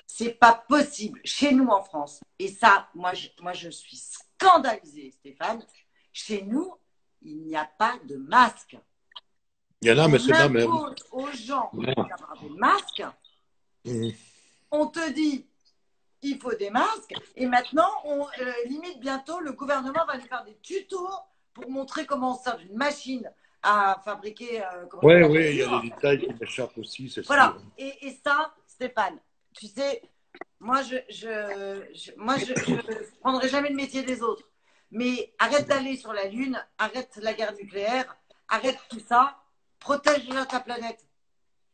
C'est pas possible chez nous en France. Et ça, moi, je suis scandalisée, Stéphane. Chez nous, il n'y a pas de masque. Il y en a, mais On c'est de la merde. impose aux gens Ouais. d'avoir des masques. Mmh. On te dit, il faut des masques. Et maintenant, limite bientôt, le gouvernement va nous faire des tutos pour montrer comment on sert d'une machine à fabriquer Oui, la oui, il y a des voiture. détails qui m'échappent aussi, c'est Voilà. sûr. Et ça, Stéphane, tu sais, moi, je prendrai jamais le métier des autres. Mais arrête d'aller sur la Lune, arrête la guerre nucléaire, arrête tout ça, protège déjà ta planète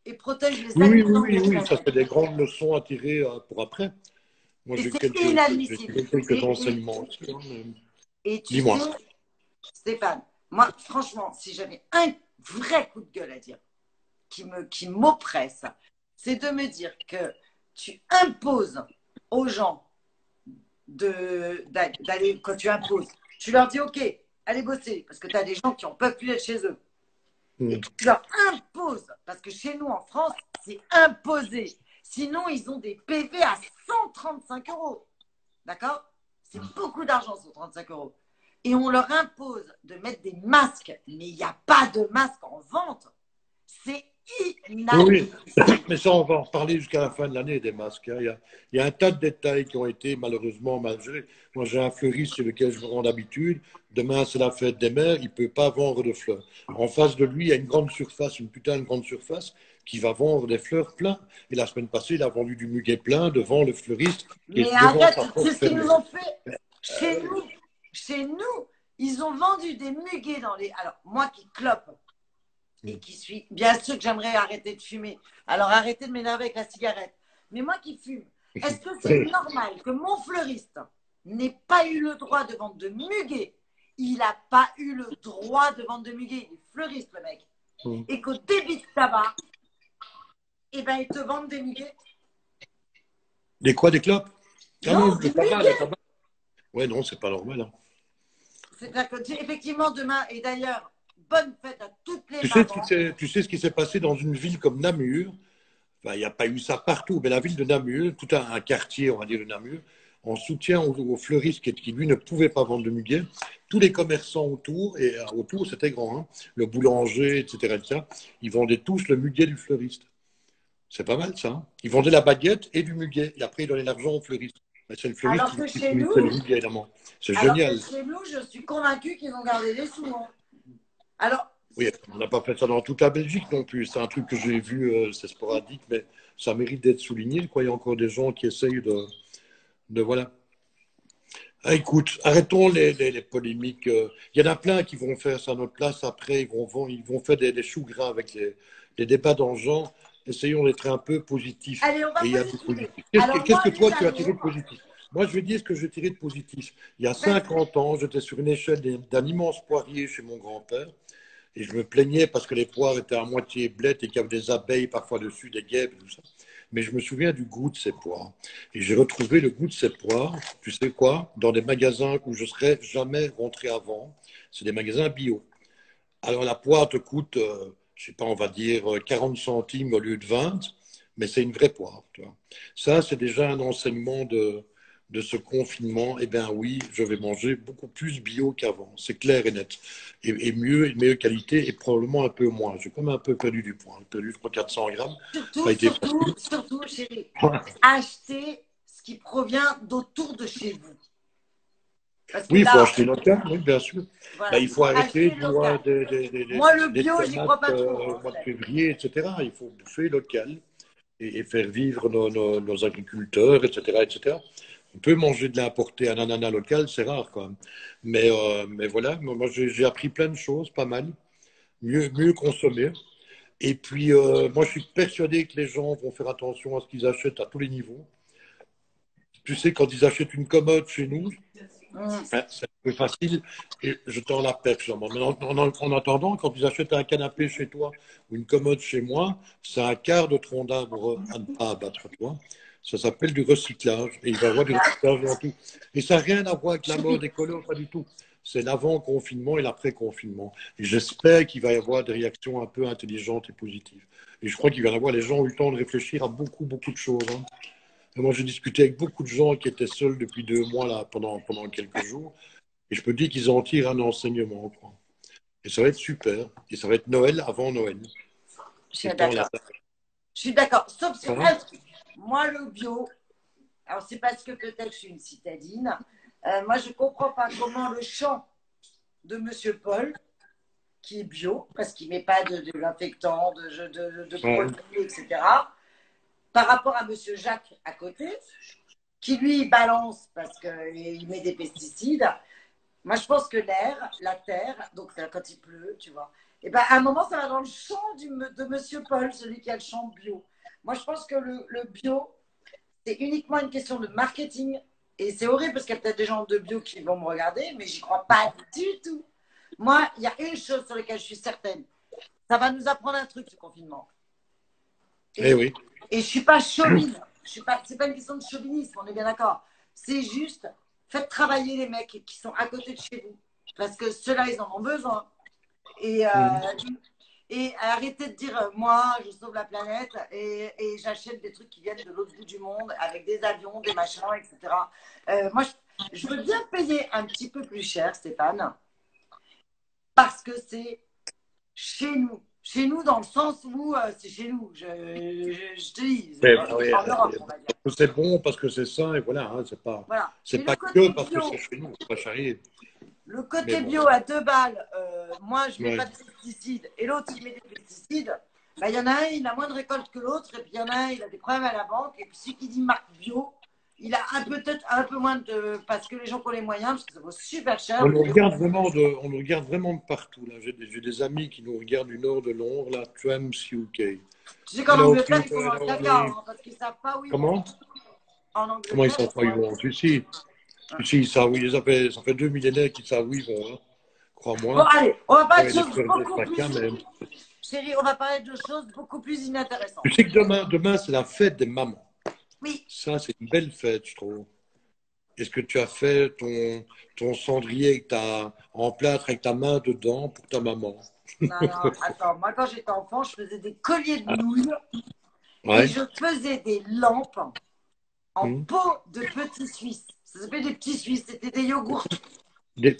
et protège les Oui, oui, habitants oui, de la oui, oui, ça planète. fait des grandes leçons à tirer pour après. Moi, Et j'ai c'est j'ai inadmissible. tiré quelques enseignements aussi. Hein, Et tu dis-moi. sais, Stéphane, moi, franchement, si j'avais un vrai coup de gueule à dire qui m'oppresse, c'est de me dire que tu imposes aux gens d'aller, quand tu imposes, tu leur dis, OK, allez bosser, parce que tu as des gens qui n'en peuvent plus être chez eux. Et que tu leur imposes, parce que chez nous en France, c'est imposé. Sinon, ils ont des PV à 135 euros. D'accord? C'est beaucoup d'argent, 135 euros. Et on leur impose de mettre des masques, mais il n'y a pas de masque en vente. C'est Oui, inadmissible. mais ça, on va en reparler jusqu'à la fin de l'année des masques. Hein. Il y a un tas de détails qui ont été malheureusement mal gérés. Moi, j'ai un fleuriste chez lequel je me rends d'habitude. Demain, c'est la fête des mères. Il ne peut pas vendre de fleurs. En face de lui, il y a une grande surface, une putain de grande surface, qui va vendre des fleurs plein. Et la semaine passée, il a vendu du muguet plein devant le fleuriste qui Mais est devant arrête, sa c'est porte ce qu'ils fermée. nous ont fait chez nous. Chez nous, ils ont vendu des muguets dans les. Alors, moi qui clope et qui suis. Bien sûr que j'aimerais arrêter de fumer. Alors, arrêtez de m'énerver avec la cigarette. Mais moi qui fume, est-ce que c'est normal que mon fleuriste n'ait pas eu le droit de vendre de muguet? Il n'a pas eu le droit de vendre de muguet. Il est fleuriste, le mec. Et qu'au débit de tabac, eh ben, ils te vendent des muguets. Des quoi, des clopes? Ah non, Non, le des tabac, muguets. le tabac. Ouais, non, c'est pas normal. Hein. C'est-à-dire que, effectivement, demain, et d'ailleurs, bonne fête à toutes les Tu sais, mamans. tu sais ce qui s'est passé dans une ville comme Namur? Enfin, il n'y a pas eu ça partout, mais la ville de Namur, tout un quartier, on va dire, de Namur, en soutien aux fleuristes qui, lui, ne pouvaient pas vendre de muguet. Tous les commerçants autour, et autour, c'était grand, hein, le boulanger, etc., ils vendaient tous le muguet du fleuriste. C'est pas mal, ça. Hein. Ils vendaient la baguette et du muguet, et après, ils donnaient l'argent au fleuriste. Mais c'est le fleuriste Alors que qui chez fournissait le nous, muguet, évidemment. C'est alors que génial. chez nous, je suis convaincue qu'ils ont gardé les sous. Hein. Alors, Oui, on n'a pas fait ça dans toute la Belgique non plus. C'est un truc que j'ai vu, c'est sporadique, mais ça mérite d'être souligné. Quoi. Il y a encore des gens qui essayent de voilà. Ah, écoute, arrêtons les polémiques. Il y en a plein qui vont faire ça à notre place. Après, ils vont faire des choux gras avec les débats dans le genre. Essayons d'être un peu positifs. allez, on va Et il y pas a du discuter. positif. Alors, Qu'est-ce moi, que les toi, tu as tiré de amours, positif? Moi, je vais dire ce que j'ai tiré de positif. Il y a vas-y. 50 ans, j'étais sur une échelle d'un immense poirier chez mon grand-père. Et je me plaignais parce que les poires étaient à moitié blettes et qu'il y avait des abeilles parfois dessus, des guêpes et tout ça. Mais je me souviens du goût de ces poires. Et j'ai retrouvé le goût de ces poires, tu sais quoi, dans des magasins où je ne serais jamais rentré avant. C'est des magasins bio. Alors la poire te coûte, je sais pas, on va dire 40 centimes au lieu de 20, mais c'est une vraie poire. Tu vois. Ça, c'est déjà un enseignement de ce confinement, eh bien oui, je vais manger beaucoup plus bio qu'avant. C'est clair et net. Et mieux, et meilleure qualité et probablement un peu moins. J'ai quand même un peu perdu du poids. J'ai perdu, je crois, 400 grammes. Ça a été Surtout, chérie, achetez ce qui provient d'autour de chez vous. Parce que oui, il faut là, acheter local, oui, bien sûr. Ben, voilà, il il faut faut arrêter acheter de boire local. Moi, le des bio, j'y crois tomates pas trop. au mois de février, etc. Il faut bouffer local et faire vivre nos agriculteurs, etc., etc. On peut manger de l'importé, un ananas local, c'est rare quand même. Mais voilà, moi j'ai appris plein de choses, pas mal. Mieux consommer. Et puis, moi je suis persuadé que les gens vont faire attention à ce qu'ils achètent à tous les niveaux. Tu sais, quand ils achètent une commode chez nous, c'est un peu facile et je tends la perche. Mais en attendant, quand ils achètent un canapé chez toi ou une commode chez moi, c'est un quart de tronc d'arbre à ne pas abattre, toi. Ça s'appelle du recyclage et il va y avoir du recyclage dans tout. Et ça n'a rien à voir avec la mode écolo, pas du tout. C'est l'avant-confinement et l'après-confinement. Et j'espère qu'il va y avoir des réactions un peu intelligentes et positives. Et je crois qu'il va y avoir, les gens ont eu le temps de réfléchir à beaucoup, beaucoup de choses. Hein. Moi, j'ai discuté avec beaucoup de gens qui étaient seuls depuis 2 mois là, pendant quelques jours. Et je peux dire qu'ils en tirent un enseignement, quoi. Et ça va être super. Et ça va être Noël avant Noël. Je suis d'accord. Je suis d'accord. Sauf sur un truc. Moi, le bio, alors c'est parce que peut-être je suis une citadine. Moi, je ne comprends pas comment le champ de Monsieur Paul, qui est bio, parce qu'il ne met pas de l'infectant, de produits, etc., par rapport à Monsieur Jacques à côté, qui lui balance parce qu'il met des pesticides. Moi, je pense que l'air, la terre, donc quand il pleut, tu vois, et ben, à un moment, ça va dans le champ de Monsieur Paul, celui qui a le champ bio. Moi, je pense que le bio, c'est uniquement une question de marketing. Et c'est horrible parce qu'il y a peut-être des gens de bio qui vont me regarder, mais j'y crois pas du tout. Moi, il y a une chose sur laquelle je suis certaine. Ça va nous apprendre un truc, ce confinement. Eh oui. Et je suis pas chauvine. C'est pas une question de chauvinisme, on est bien d'accord. C'est juste, faites travailler les mecs qui sont à côté de chez vous. Parce que ceux-là, ils en ont besoin. Et arrêtez de dire, moi, je sauve la planète et j'achète des trucs qui viennent de l'autre bout du monde avec des avions, des machins, etc. Moi, je veux bien payer un petit peu plus cher, Stéphane, parce que c'est chez nous. Chez nous, dans le sens où c'est chez nous. Je te dis, en Europe, on va dire. C'est bon parce que c'est sain et voilà, hein, c'est pas, voilà. c'est pas que parce que c'est chez nous, c'est pas charrier. Le côté bio à 2 balles, moi je ne mets pas de pesticides et l'autre il met des pesticides. Ben, y en a un, il a moins de récolte que l'autre et puis il y en a un, il a des problèmes à la banque. Et puis celui qui dit marque bio, il a peut-être un peu moins de. Parce que les gens qui ont les moyens, parce que ça vaut super cher. On nous regarde vraiment de partout. Là. J'ai des amis qui nous regardent du nord de Londres, là, Trumps UK. Tu sais qu'en Angleterre, ils sont dans le caca, hein, parce qu'ils ne savent pas où ils vont. Comment ils savent pas où ils vont? Ici, ils savent où ils avaient, ça fait 2 millénaires qu'ils savent où ils vont. Hein. Crois-moi. Bon, allez, on va parler de choses beaucoup plus. Chérie, on va parler de choses beaucoup plus inintéressantes. Tu sais que demain c'est la fête des mamans. Oui. Ça, c'est une belle fête, je trouve. Est-ce que tu as fait ton cendrier en plâtre avec ta main dedans pour ta maman? Non, attends. Moi, quand j'étais enfant, je faisais des colliers de nouilles et je faisais des lampes en pot de petits Suisses. Ça s'appelait des petits Suisses. C'était des yogourts.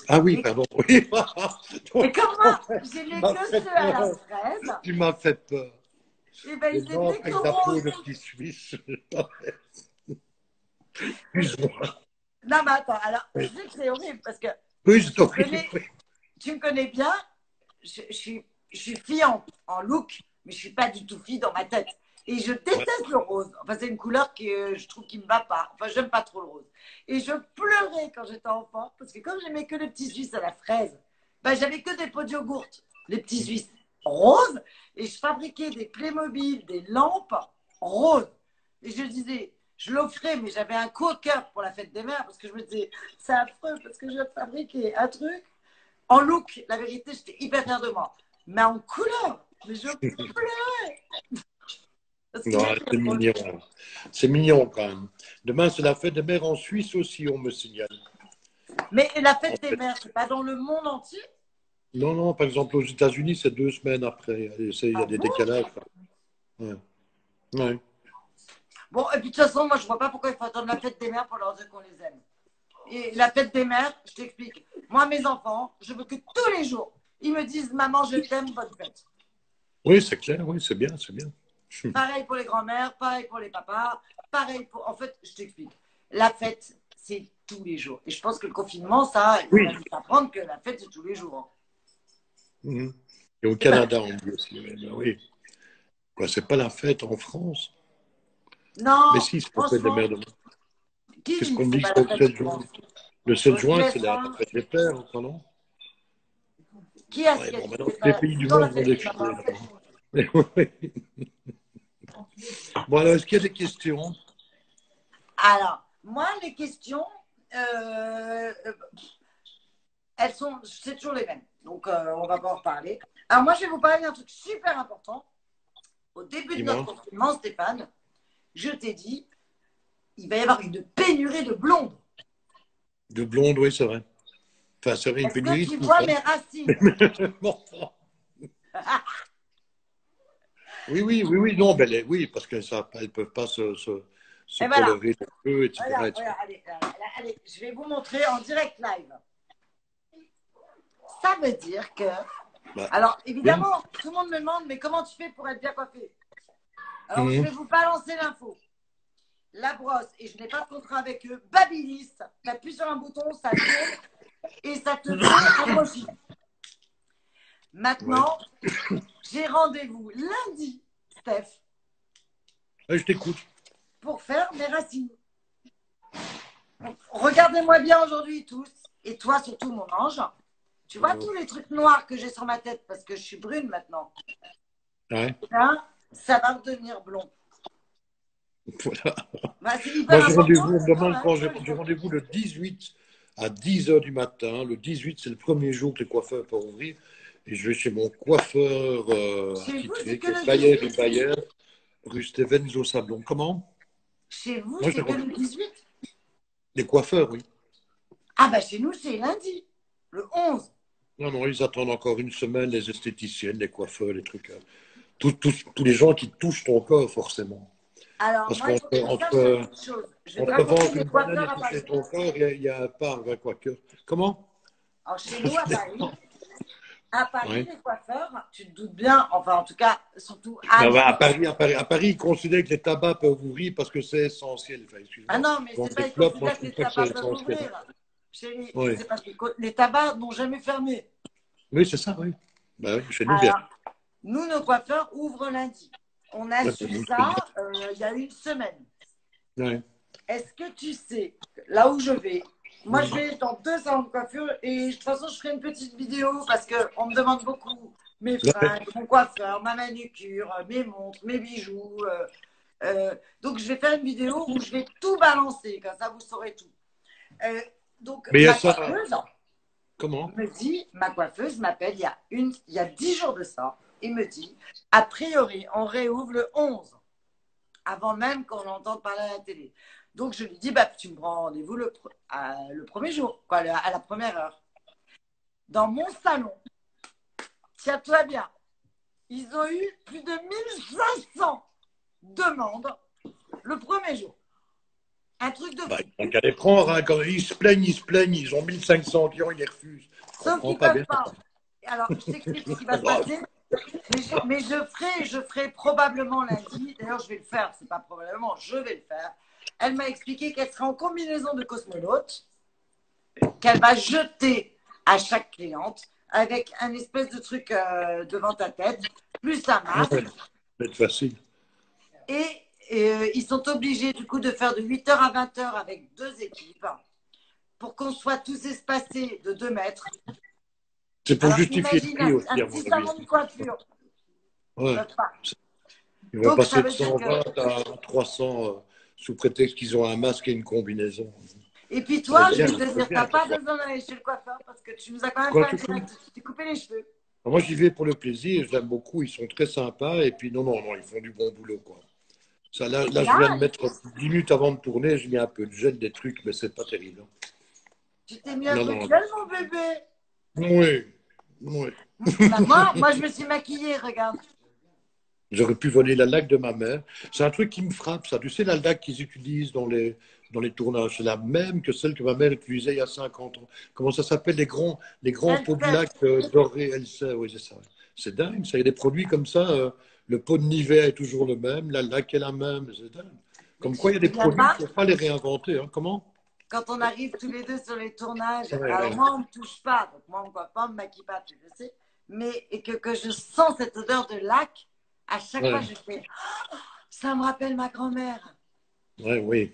Ah oui, pardon. Oui. Et comment j'aimais que ceux à la fraise. Tu m'as fait peur. Et ben, ils étaient avec la peau de petits Suisses. Excuse-moi. Non, mais attends, alors, je sais que c'est horrible parce que tu me connais bien, je suis fille en look, mais je ne suis pas du tout fille dans ma tête. Et je déteste le rose. Enfin, c'est une couleur que je trouve qui ne me va pas. Enfin, j'aime pas trop le rose. Et je pleurais quand j'étais enfant parce que comme j'aimais que les petits Suisses à la fraise, ben, j'avais que des pots de yogourt, les petits Suisses roses. Et je fabriquais des Playmobil, des lampes roses. Et je disais, je l'offrais, mais j'avais un coup au cœur pour la fête des mères parce que je me disais, c'est affreux parce que je vais fabriquer un truc. En look, la vérité, j'étais hyper fière de moi. Mais en couleur, mais je pleurais. Non, c'est mignon. C'est mignon quand même. Demain, c'est la fête des mères en Suisse aussi, on me signale. Mais la fête des mères, c'est pas dans le monde entier? Non, par exemple, aux États-Unis, c'est 2 semaines après. Il y a des décalages. Ouais. Bon, et puis de toute façon, moi, je vois pas pourquoi il faut attendre la fête des mères pour leur dire qu'on les aime. Et la fête des mères, je t'explique. Moi, mes enfants, je veux que tous les jours, ils me disent, maman, je t'aime, bonne fête. Oui, c'est clair, oui, c'est bien, c'est bien. Pareil pour les grands-mères, pareil pour les papas, pareil pour. En fait, je t'explique. La fête, c'est tous les jours. Et je pense que le confinement, ça, il Oui. va nous apprendre que la fête, c'est tous les jours. Mhm. Et au Canada, on dit aussi, ben oui. Quoi, c'est pas la fête en France. Mais Non, si, c'est la fête des franchement, mères de moi. qui Qu'est-ce dit que qu'on c'est dit que pas la c'est le fête 7 en juin? France? Le 7 Aux juin, US, c'est la hein. fête des pères, quoi, non? Qui a-ce Ouais, qui a bon, dit que maintenant, c'est tous pas les la... pays C'est du quand la monde vont fête des défiler. papas? Bon, alors, est-ce qu'il y a des questions? Alors, moi, les questions, euh, elles sont, c'est toujours les mêmes. Donc, on va pas en reparler. Alors, moi, je vais vous parler d'un truc super important. Au début de notre Dis-moi. confinement, Stéphane, je t'ai dit, il va y avoir une pénurie de blondes. De blonde, oui, c'est vrai. Enfin, c'est vrai, une Est-ce que pénurie de tu tout, vois hein. mes racines? Bon. Oui, oui, oui, oui, non, ben, oui, parce qu'elles ne peuvent pas se Et voilà. colorer de feu, etc., Voilà, etc. voilà, allez, allez, je vais vous montrer en direct live. Ça veut dire que. Bah, Alors, bien. évidemment, tout le monde me demande, mais comment tu fais pour être bien coiffé? Alors, je Mhm. vais vous balancer l'info. La brosse, et je n'ai pas de contrat avec eux, Babyliss, tu appuies sur un bouton, ça tourne et ça te fait un brushing. Ouais. Maintenant, j'ai rendez-vous lundi, Steph, Ouais, je t'écoute. pour faire mes racines. Donc, regardez-moi bien aujourd'hui tous, et toi surtout mon ange. Tu vois tous les trucs noirs que j'ai sur ma tête parce que je suis brune maintenant. Ouais. Là, ça va redevenir blond. Voilà. Bah, c'est Moi, hyper j'ai important rendez-vous, on me maintenant. demande Hein. quand j'ai rendez-vous le 18 à 10 heures du matin. Le 18, c'est le premier jour que les coiffeurs peuvent ouvrir. Et je vais chez mon coiffeur Chez vous, c'est attitré, que qui est le Bayer et 18. Bayer, rue Stephens au Sablon. Comment? Chez vous, Moi, j'ai c'est que le rendez-vous. 18. Les coiffeurs, oui. Ah bah chez nous, c'est lundi, le 11. Non, non, ils attendent encore une semaine, les esthéticiennes, les coiffeurs, les trucs. Tous les gens qui touchent ton corps, forcément. Alors, Parce moi, il faut que tu saches une petite chose. Je vais te entre raconter vendre mes une banane coiffeurs et à Paris. toucher ton corps, il y a pas un vrai coiffeur. Comment? Alors, chez nous, à Paris, Ouais. les coiffeurs, tu te doutes bien, enfin, en tout cas, surtout Ben, Anne. ouais, à Paris, ils considèrent que les tabacs peuvent ouvrir parce que c'est essentiel. Enfin, Ah excuse-moi. non, mais c'est Vendre pas, des ils clopes, moi, considèrent je que trouve les pas que c'est tabacs peuvent essentiel. ouvrir. Chérie, Oui, c'est parce que les tabacs n'ont jamais fermé. oui, c'est ça, oui. Ben, oui, chez nous, bien. Alors, nous, nos coiffeurs ouvrent lundi. On a Ouais, su nous, c'est bien. ça il y a une semaine. Ouais. Est-ce que tu sais, là où je vais, moi je vais dans 2 salons de coiffure et de toute façon je ferai une petite vidéo parce qu'on me demande beaucoup mes Ouais. fringues, mon coiffeur, ma manucure, mes montres, mes bijoux. Donc je vais faire une vidéo où je vais tout balancer, comme ça vous saurez tout. Donc Mais il y a ma ça. coiffeuse Comment? me dit, ma coiffeuse m'appelle il y a 10 jours de ça et me dit, a priori on réouvre le 11 avant même qu'on entende parler à la télé. Donc, je lui dis, bah, tu me prends rendez-vous le premier jour, quoi, à la première heure. Dans mon salon, tiens-toi bien, ils ont eu plus de 1500 demandes le premier jour. Un truc de Bah, fou. ils n'ont qu'à les prendre. Hein. Quand ils se plaignent, ils ont 1500 clients, ils les refusent. Je Sauf comprends qu'ils ne pas peuvent bien. pas. Alors, je t'explique ce qui va se Oh, passer. Mais je ferai probablement lundi. D'ailleurs, je vais le faire. C'est pas probablement, je vais le faire. Elle m'a expliqué qu'elle sera en combinaison de cosmonaute, qu'elle va jeter à chaque cliente avec un espèce de truc devant ta tête, plus un masque. ouais, c'est facile. Et ils sont obligés du coup de faire de 8h à 20h avec 2 équipes pour qu'on soit tous espacés de 2 mètres. C'est pour Alors justifier le imagine prix aussi, un à mon petit avis. salon de coiffure. Ils Ouais. peuvent pas. Ils vont Donc ça passer de veut dire que... 120 à 300 sous prétexte qu'ils ont un masque et une combinaison. Et puis C'est toi, je bien, vais te c'est dire, tu n'as bien. pas besoin d'aller chez le coiffeur parce que tu nous as quand même Quoi, fait un tu fais? direct. Tu t'es coupé les cheveux. Moi, j'y vais pour le plaisir, je l'aime beaucoup, ils sont très sympas, et puis non, non, non, ils font du bon boulot, quoi. Ça, Et là, je viens de là, mettre 10 minutes avant de tourner, je mets un peu de gel, des trucs, mais c'est pas terrible. Hein. tu t'es mis un Non, peu de non, gel, mon bébé. oui, oui. Bah, moi, je me suis maquillée, regarde. J'aurais pu voler la laque de ma mère. C'est un truc qui me frappe, ça. Tu sais, la laque qu'ils utilisent dans les tournages, c'est la même que celle que ma mère utilisait il y a 50 ans. Comment ça s'appelle? Les grands Elle pots de sait. laque dorés, elle sait, oui, c'est ça. C'est dingue, ça. Il y a des produits comme ça. Le pot de Nivea est toujours le même, la laque est la même. C'est dingue. Mais Comme tu quoi, il y te a des souviens produits, pas, il ne faut pas les réinventer. Hein. Comment? quand on arrive tous les deux sur les tournages, Ouais, alors ouais. moi, on ne me touche pas, donc moi, on ne voit pas, on ne me maquille pas, tu le sais, mais et que je sens cette odeur de lac, à chaque fois, Ouais, je fais ça me rappelle ma grand-mère. ouais, oui.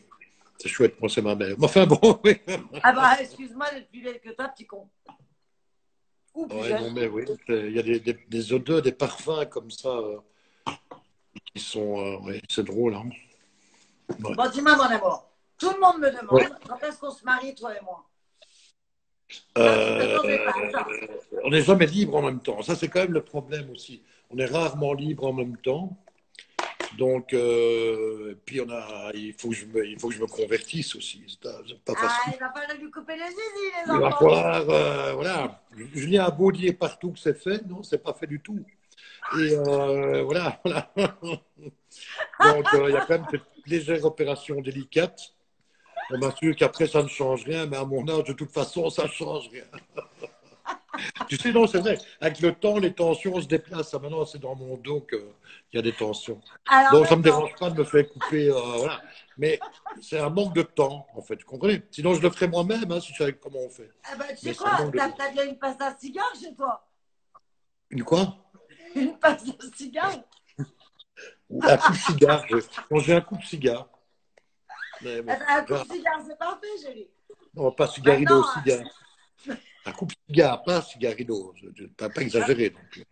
C'est chouette, moi, c'est ma mère. Mais enfin, bon, oui. Ah bah, excuse-moi d'être plus vieille que toi, petit con. Ou plus Ouais, jeune. non, mais oui. Il y a des odeurs, des parfums comme ça qui sont. Ouais, c'est drôle, hein. Ouais. Bon, dis-moi, mon amour, tout le monde me Ouais. demande quand est-ce qu'on se marie, toi et moi. Toi, tu Euh, t'attendais pas à ça. on n'est jamais libre en même temps. Ça, c'est quand même le problème aussi. On est rarement libre en même temps. Donc, puis il faut que je me convertisse aussi. C'est pas Ah, facile. il va falloir lui couper les zizi, les Il va enfants. falloir, voilà. Julien a beau dire partout que c'est fait, non, c'est pas fait du tout. Et voilà, voilà. Donc, il y a quand même cette légère opération délicate. On m'assure qu'après, ça ne change rien, mais à mon âge, de toute façon, ça ne change rien. Tu sais, non, c'est vrai. Avec le temps, les tensions se déplacent. Ah, maintenant, c'est dans mon dos qu'il y a des tensions. Alors Donc, ça ne me maintenant, dérange pas de me faire couper. Voilà. Mais c'est un manque de temps, en fait. Vous comprenez? Sinon, je le ferais moi-même, hein, si je savais comment on fait. eh ben, tu Mais sais c'est un quoi, manque de t'as temps. peut-être bien une passe à cigare chez toi. Une quoi? Une passe à cigare. Ou un coup de cigare. Quand j'ai un coup de cigare. Mais Eh bon, ben, un coup voilà. de cigare, c'est parfait, chérie. Non, pas cigarido, Maintenant, cigare. Un coup de cigare, pas cigarido. Tu n'as pas exagéré. Donc.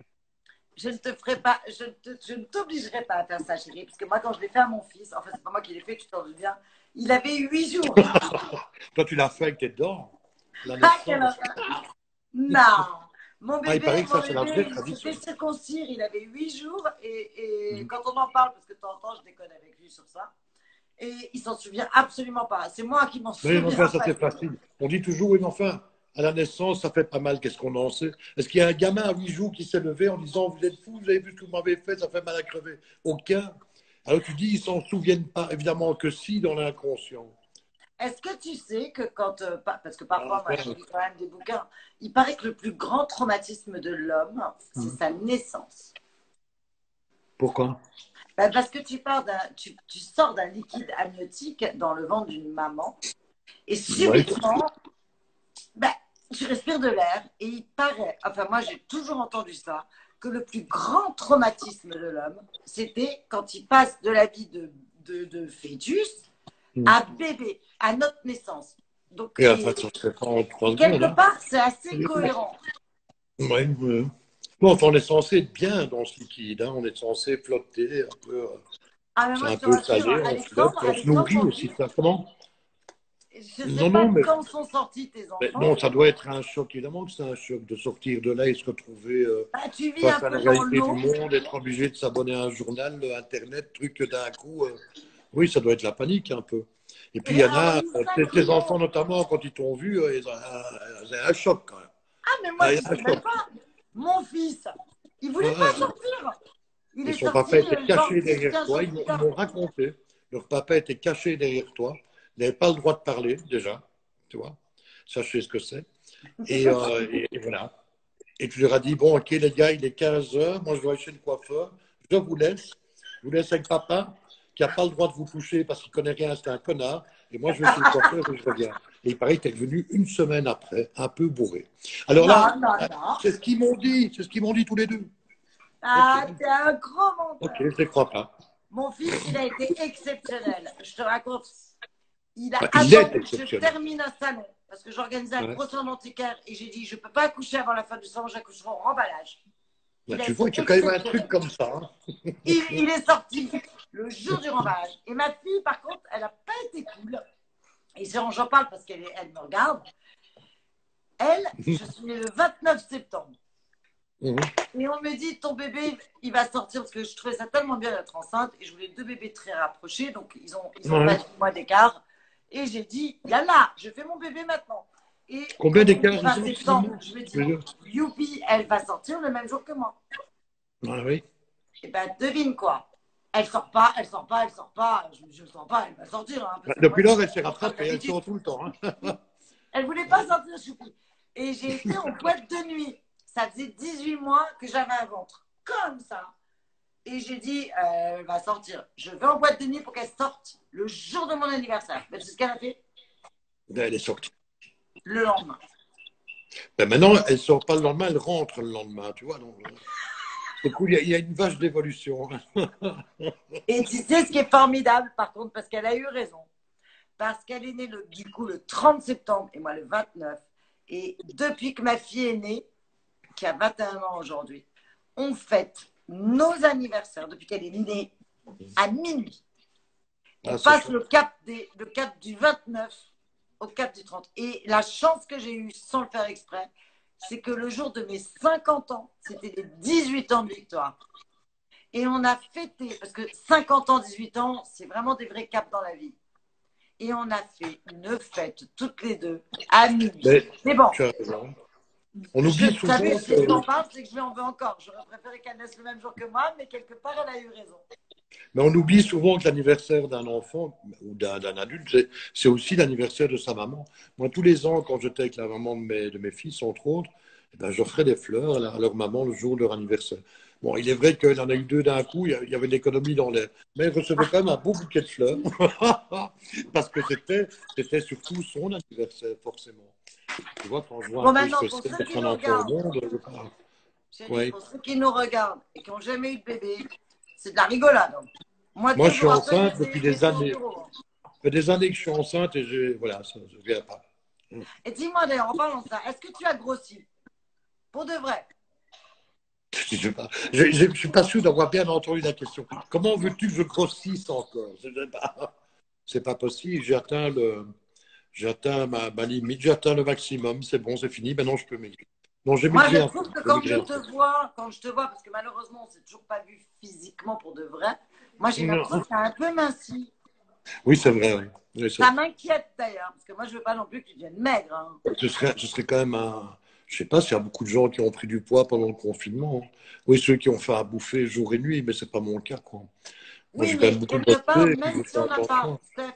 je ne te ferai pas, je ne t'obligerai pas à faire ça, chérie, parce que moi, quand je l'ai fait à mon fils, enfin, c'est pas moi qui l'ai fait, tu t'en doutes bien, il avait 8 jours. Toi, tu l'as fait avec tes dents, la Ah, quelle naissance. horreur. Non. Ah, il paraît que Mon ça, c'est la vraie bébé, il s'est tradition. fait circoncire, il avait 8 jours, et Mhm. quand on en parle, parce que de temps en temps, je déconne avec lui sur ça, et il s'en souvient absolument pas. C'est moi qui m'en Mais enfin, souviens ça, pas. c'est facile. On dit toujours, oui, mais enfin, à la naissance, ça fait pas mal. Qu'est-ce qu'on en sait? Est-ce qu'il y a un gamin à 8 jours qui s'est levé en disant, vous êtes fous, vous avez vu ce que vous m'avez fait, ça fait mal à crever? Aucun. Alors tu dis, ils s'en souviennent pas. Évidemment que si, dans l'inconscient. Est-ce que tu sais que quand, parce que Ah, parfois, moi, je enfin, lis quand même des bouquins, il paraît que le plus grand traumatisme de l'homme, c'est mhm. sa naissance. Pourquoi? Ben, parce que tu sors d'un liquide amniotique dans le ventre d'une maman et Ouais. subitement, ben, tu respires de l'air et il paraît, enfin moi j'ai toujours entendu ça, que le plus grand traumatisme de l'homme, c'était quand il passe de la vie de fœtus Mhm. à bébé, à notre naissance. Donc, Et enfin, ça se fait pas en 3 secondes. quelque Hein. part, c'est assez cohérent. Ouais, ouais. Bon, enfin, on est censé être bien dans ce liquide. Hein. On est censé flotter un peu. Ah, mais C'est moi, un je te peu rassure, salé, on flotte. On se Alexandre, nourrit mon aussi, fils, ça. Comment? je ne sais Non, pas non, mais quand sont sortis tes mais enfants. non, ça doit être un choc, évidemment que c'est un choc de sortir de là et se retrouver Bah, tu vis un face à la peu dans réalité du l'eau. monde, être obligé de s'abonner à un journal, Internet, truc que d'un coup. Oui, ça doit être la panique un peu. Et puis il Et y en alors, a, ils tes enfants s'inquiètent. notamment, quand ils t'ont vu, ils ont un choc quand même. Ah, mais moi, Ah, il y tu a un sais même choc. pas. Mon fils, il Ouais, voulait pas ouais. sortir. Il Et est son sorti papa était genre caché derrière 10-15 toi. jours Ils plus ils tard. m'ont raconté. Leur papa était caché derrière toi. Il n'avait pas le droit de parler déjà. Tu vois, ça, je sais ce que c'est. Et voilà. Et tu leur as dit, bon, ok les gars, il est 15 heures, moi je dois aller chez le coiffeur, je vous laisse avec papa, qui n'a pas le droit de vous toucher parce qu'il ne connaît rien, c'est un connard, et moi je vais chez le coiffeur et je reviens. Et il paraît que tu es revenu une semaine après, un peu bourré. Alors là, Non, non, non. c'est ce qu'ils m'ont dit tous les deux. Ok, Ah, t'es un gros ok, menteur. je ne les crois pas. Mon fils, il a été exceptionnel. Je te raconte. Il a Bah, il est attendu que je exceptionnel. termine un salon parce que j'organisais un Ouais. gros salon d'antiquaire et j'ai dit je ne peux pas accoucher avant la fin du salon, j'accoucherai en remballage. Bah, Il a tu été vois qu'il y a quand même un truc exceptionnel. comme ça. Hein. Il est sorti le jour du remballage. Et ma fille, par contre, elle n'a pas été cool. Et j'en parle parce elle me regarde. Elle, je suis née le 29 septembre. Mhm. Et on me dit, ton bébé, il va sortir parce que je trouvais ça tellement bien d'être enceinte et je voulais deux bébés très rapprochés, donc ils ont Ouais. pas 10 mois d'écart. Et j'ai dit, yallah, je fais mon bébé maintenant. Et Combien quand on d'écart est ils 20 ont, septembre, finalement? je me dis, youpi, elle va sortir le même jour que moi. Ah oui. Et ben, devine quoi? Elle sort pas, elle sort pas, elle sort pas. Je ne sors pas, elle va sortir. Hein, parce que Depuis moi, lors, elle s'est rattrapée, elle d'habitude, sort tout le temps. Hein. elle voulait pas sortir, Choupi. Et j'ai été en boîte de nuit. Ça faisait 18 mois que j'avais un ventre. Comme ça. Et j'ai dit, elle va sortir. Je vais en boîte de nuit pour qu'elle sorte le jour de mon anniversaire. Mais c'est ce qu'elle a fait Elle est sortie. le lendemain. Ben maintenant, elle ne sort pas le lendemain, elle rentre le lendemain, tu vois. Donc, c'est cool, il y a une vache d'évolution. Et tu sais ce qui est formidable, par contre, parce qu'elle a eu raison. Parce qu'elle est née du coup le 30 septembre et moi le 29. Et depuis que ma fille est née, qui a 21 ans aujourd'hui, on fête nos anniversaires depuis qu'elle est née à minuit. On passe le cap du 29 au cap du 30. Et la chance que j'ai eue, sans le faire exprès, c'est que le jour de mes 50 ans, c'était les 18 ans de Victoire. Et on a fêté, parce que 50 ans, 18 ans, c'est vraiment des vrais caps dans la vie. Et on a fait une fête toutes les deux à minuit. Mais bon, tu as raison. On oublie souvent. Vous savez, si je t'en parle, c'est que je lui en veux encore. J'aurais préféré qu'elle naisse le même jour que moi, mais quelque part, elle a eu raison. Mais on oublie souvent que l'anniversaire d'un enfant ou d'un adulte, c'est aussi l'anniversaire de sa maman. Moi, tous les ans, quand j'étais avec la maman de mes fils, entre autres, eh ben, j'offrais des fleurs à leur maman le jour de leur anniversaire. Bon, il est vrai qu'elle en a eu deux d'un coup, il y avait une économie dans l'air. Mais elle recevait quand même un beau bouquet de fleurs, parce que c'était surtout son anniversaire, forcément. Tu vois, quand je vois un peu ce que c'est d'être un enfant au monde, Chérie, pour ceux qui nous regardent et qui n'ont jamais eu de bébé, c'est de la rigolade. Moi, je suis enceinte depuis des années. Ça fait des années que je suis enceinte et voilà, ça ne vient pas. Et dis-moi d'ailleurs, en parlant de ça, est-ce que tu as grossi? Pour de vrai? Je ne suis pas sûr d'avoir bien entendu la question. Comment veux-tu que je grossisse encore? C'est pas possible. J'atteins ma limite, j'atteins le maximum. C'est bon, c'est fini. Maintenant, je peux maigrir. Non, j'ai Moi, maigré je un trouve peu. que quand je te vois, parce que malheureusement, on ne s'est toujours pas vu physiquement pour de vrai, moi, j'ai l'impression que tu as un peu minci. Oui, c'est vrai. Oui. Oui, ça m'inquiète d'ailleurs, parce que moi, je ne veux pas non plus que tu deviennes maigre. Hein. Ce serait quand même un. Je ne sais pas s'il y a beaucoup de gens qui ont pris du poids pendant le confinement. Hein. Oui, ceux qui ont fait à bouffer jour et nuit, mais ce n'est pas mon cas. Quoi. Moi, Oui, j'ai quand mais même beaucoup de quelque part, beauté, même si on n'a pas, Steph,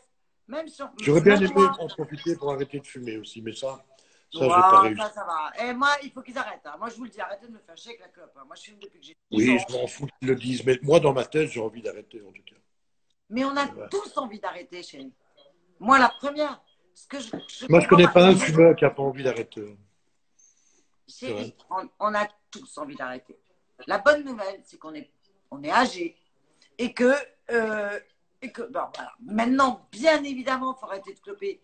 même si on, j'aurais bien même aimé moi, en profiter pour arrêter de fumer aussi, mais ça, wow, j'ai pas réussi. ça va. Et moi, il faut qu'ils arrêtent. Hein. Moi, je vous le dis, arrêtez de me faire chier avec la clope. Hein. Moi, je fume depuis que j'ai 12 Oui, ans. je m'en fous qu'ils le disent, mais moi, dans ma tête, j'ai envie d'arrêter, en tout cas. Mais on a tous envie d'arrêter, chérie. Moi, la première. Ce que moi, je connais pas un fumeur qui n'a pas envie d'arrêter. Chérie, on a tous envie d'arrêter. La bonne nouvelle, c'est qu'on est âgé et que bon, voilà. Maintenant, bien évidemment, il faut arrêter de cloper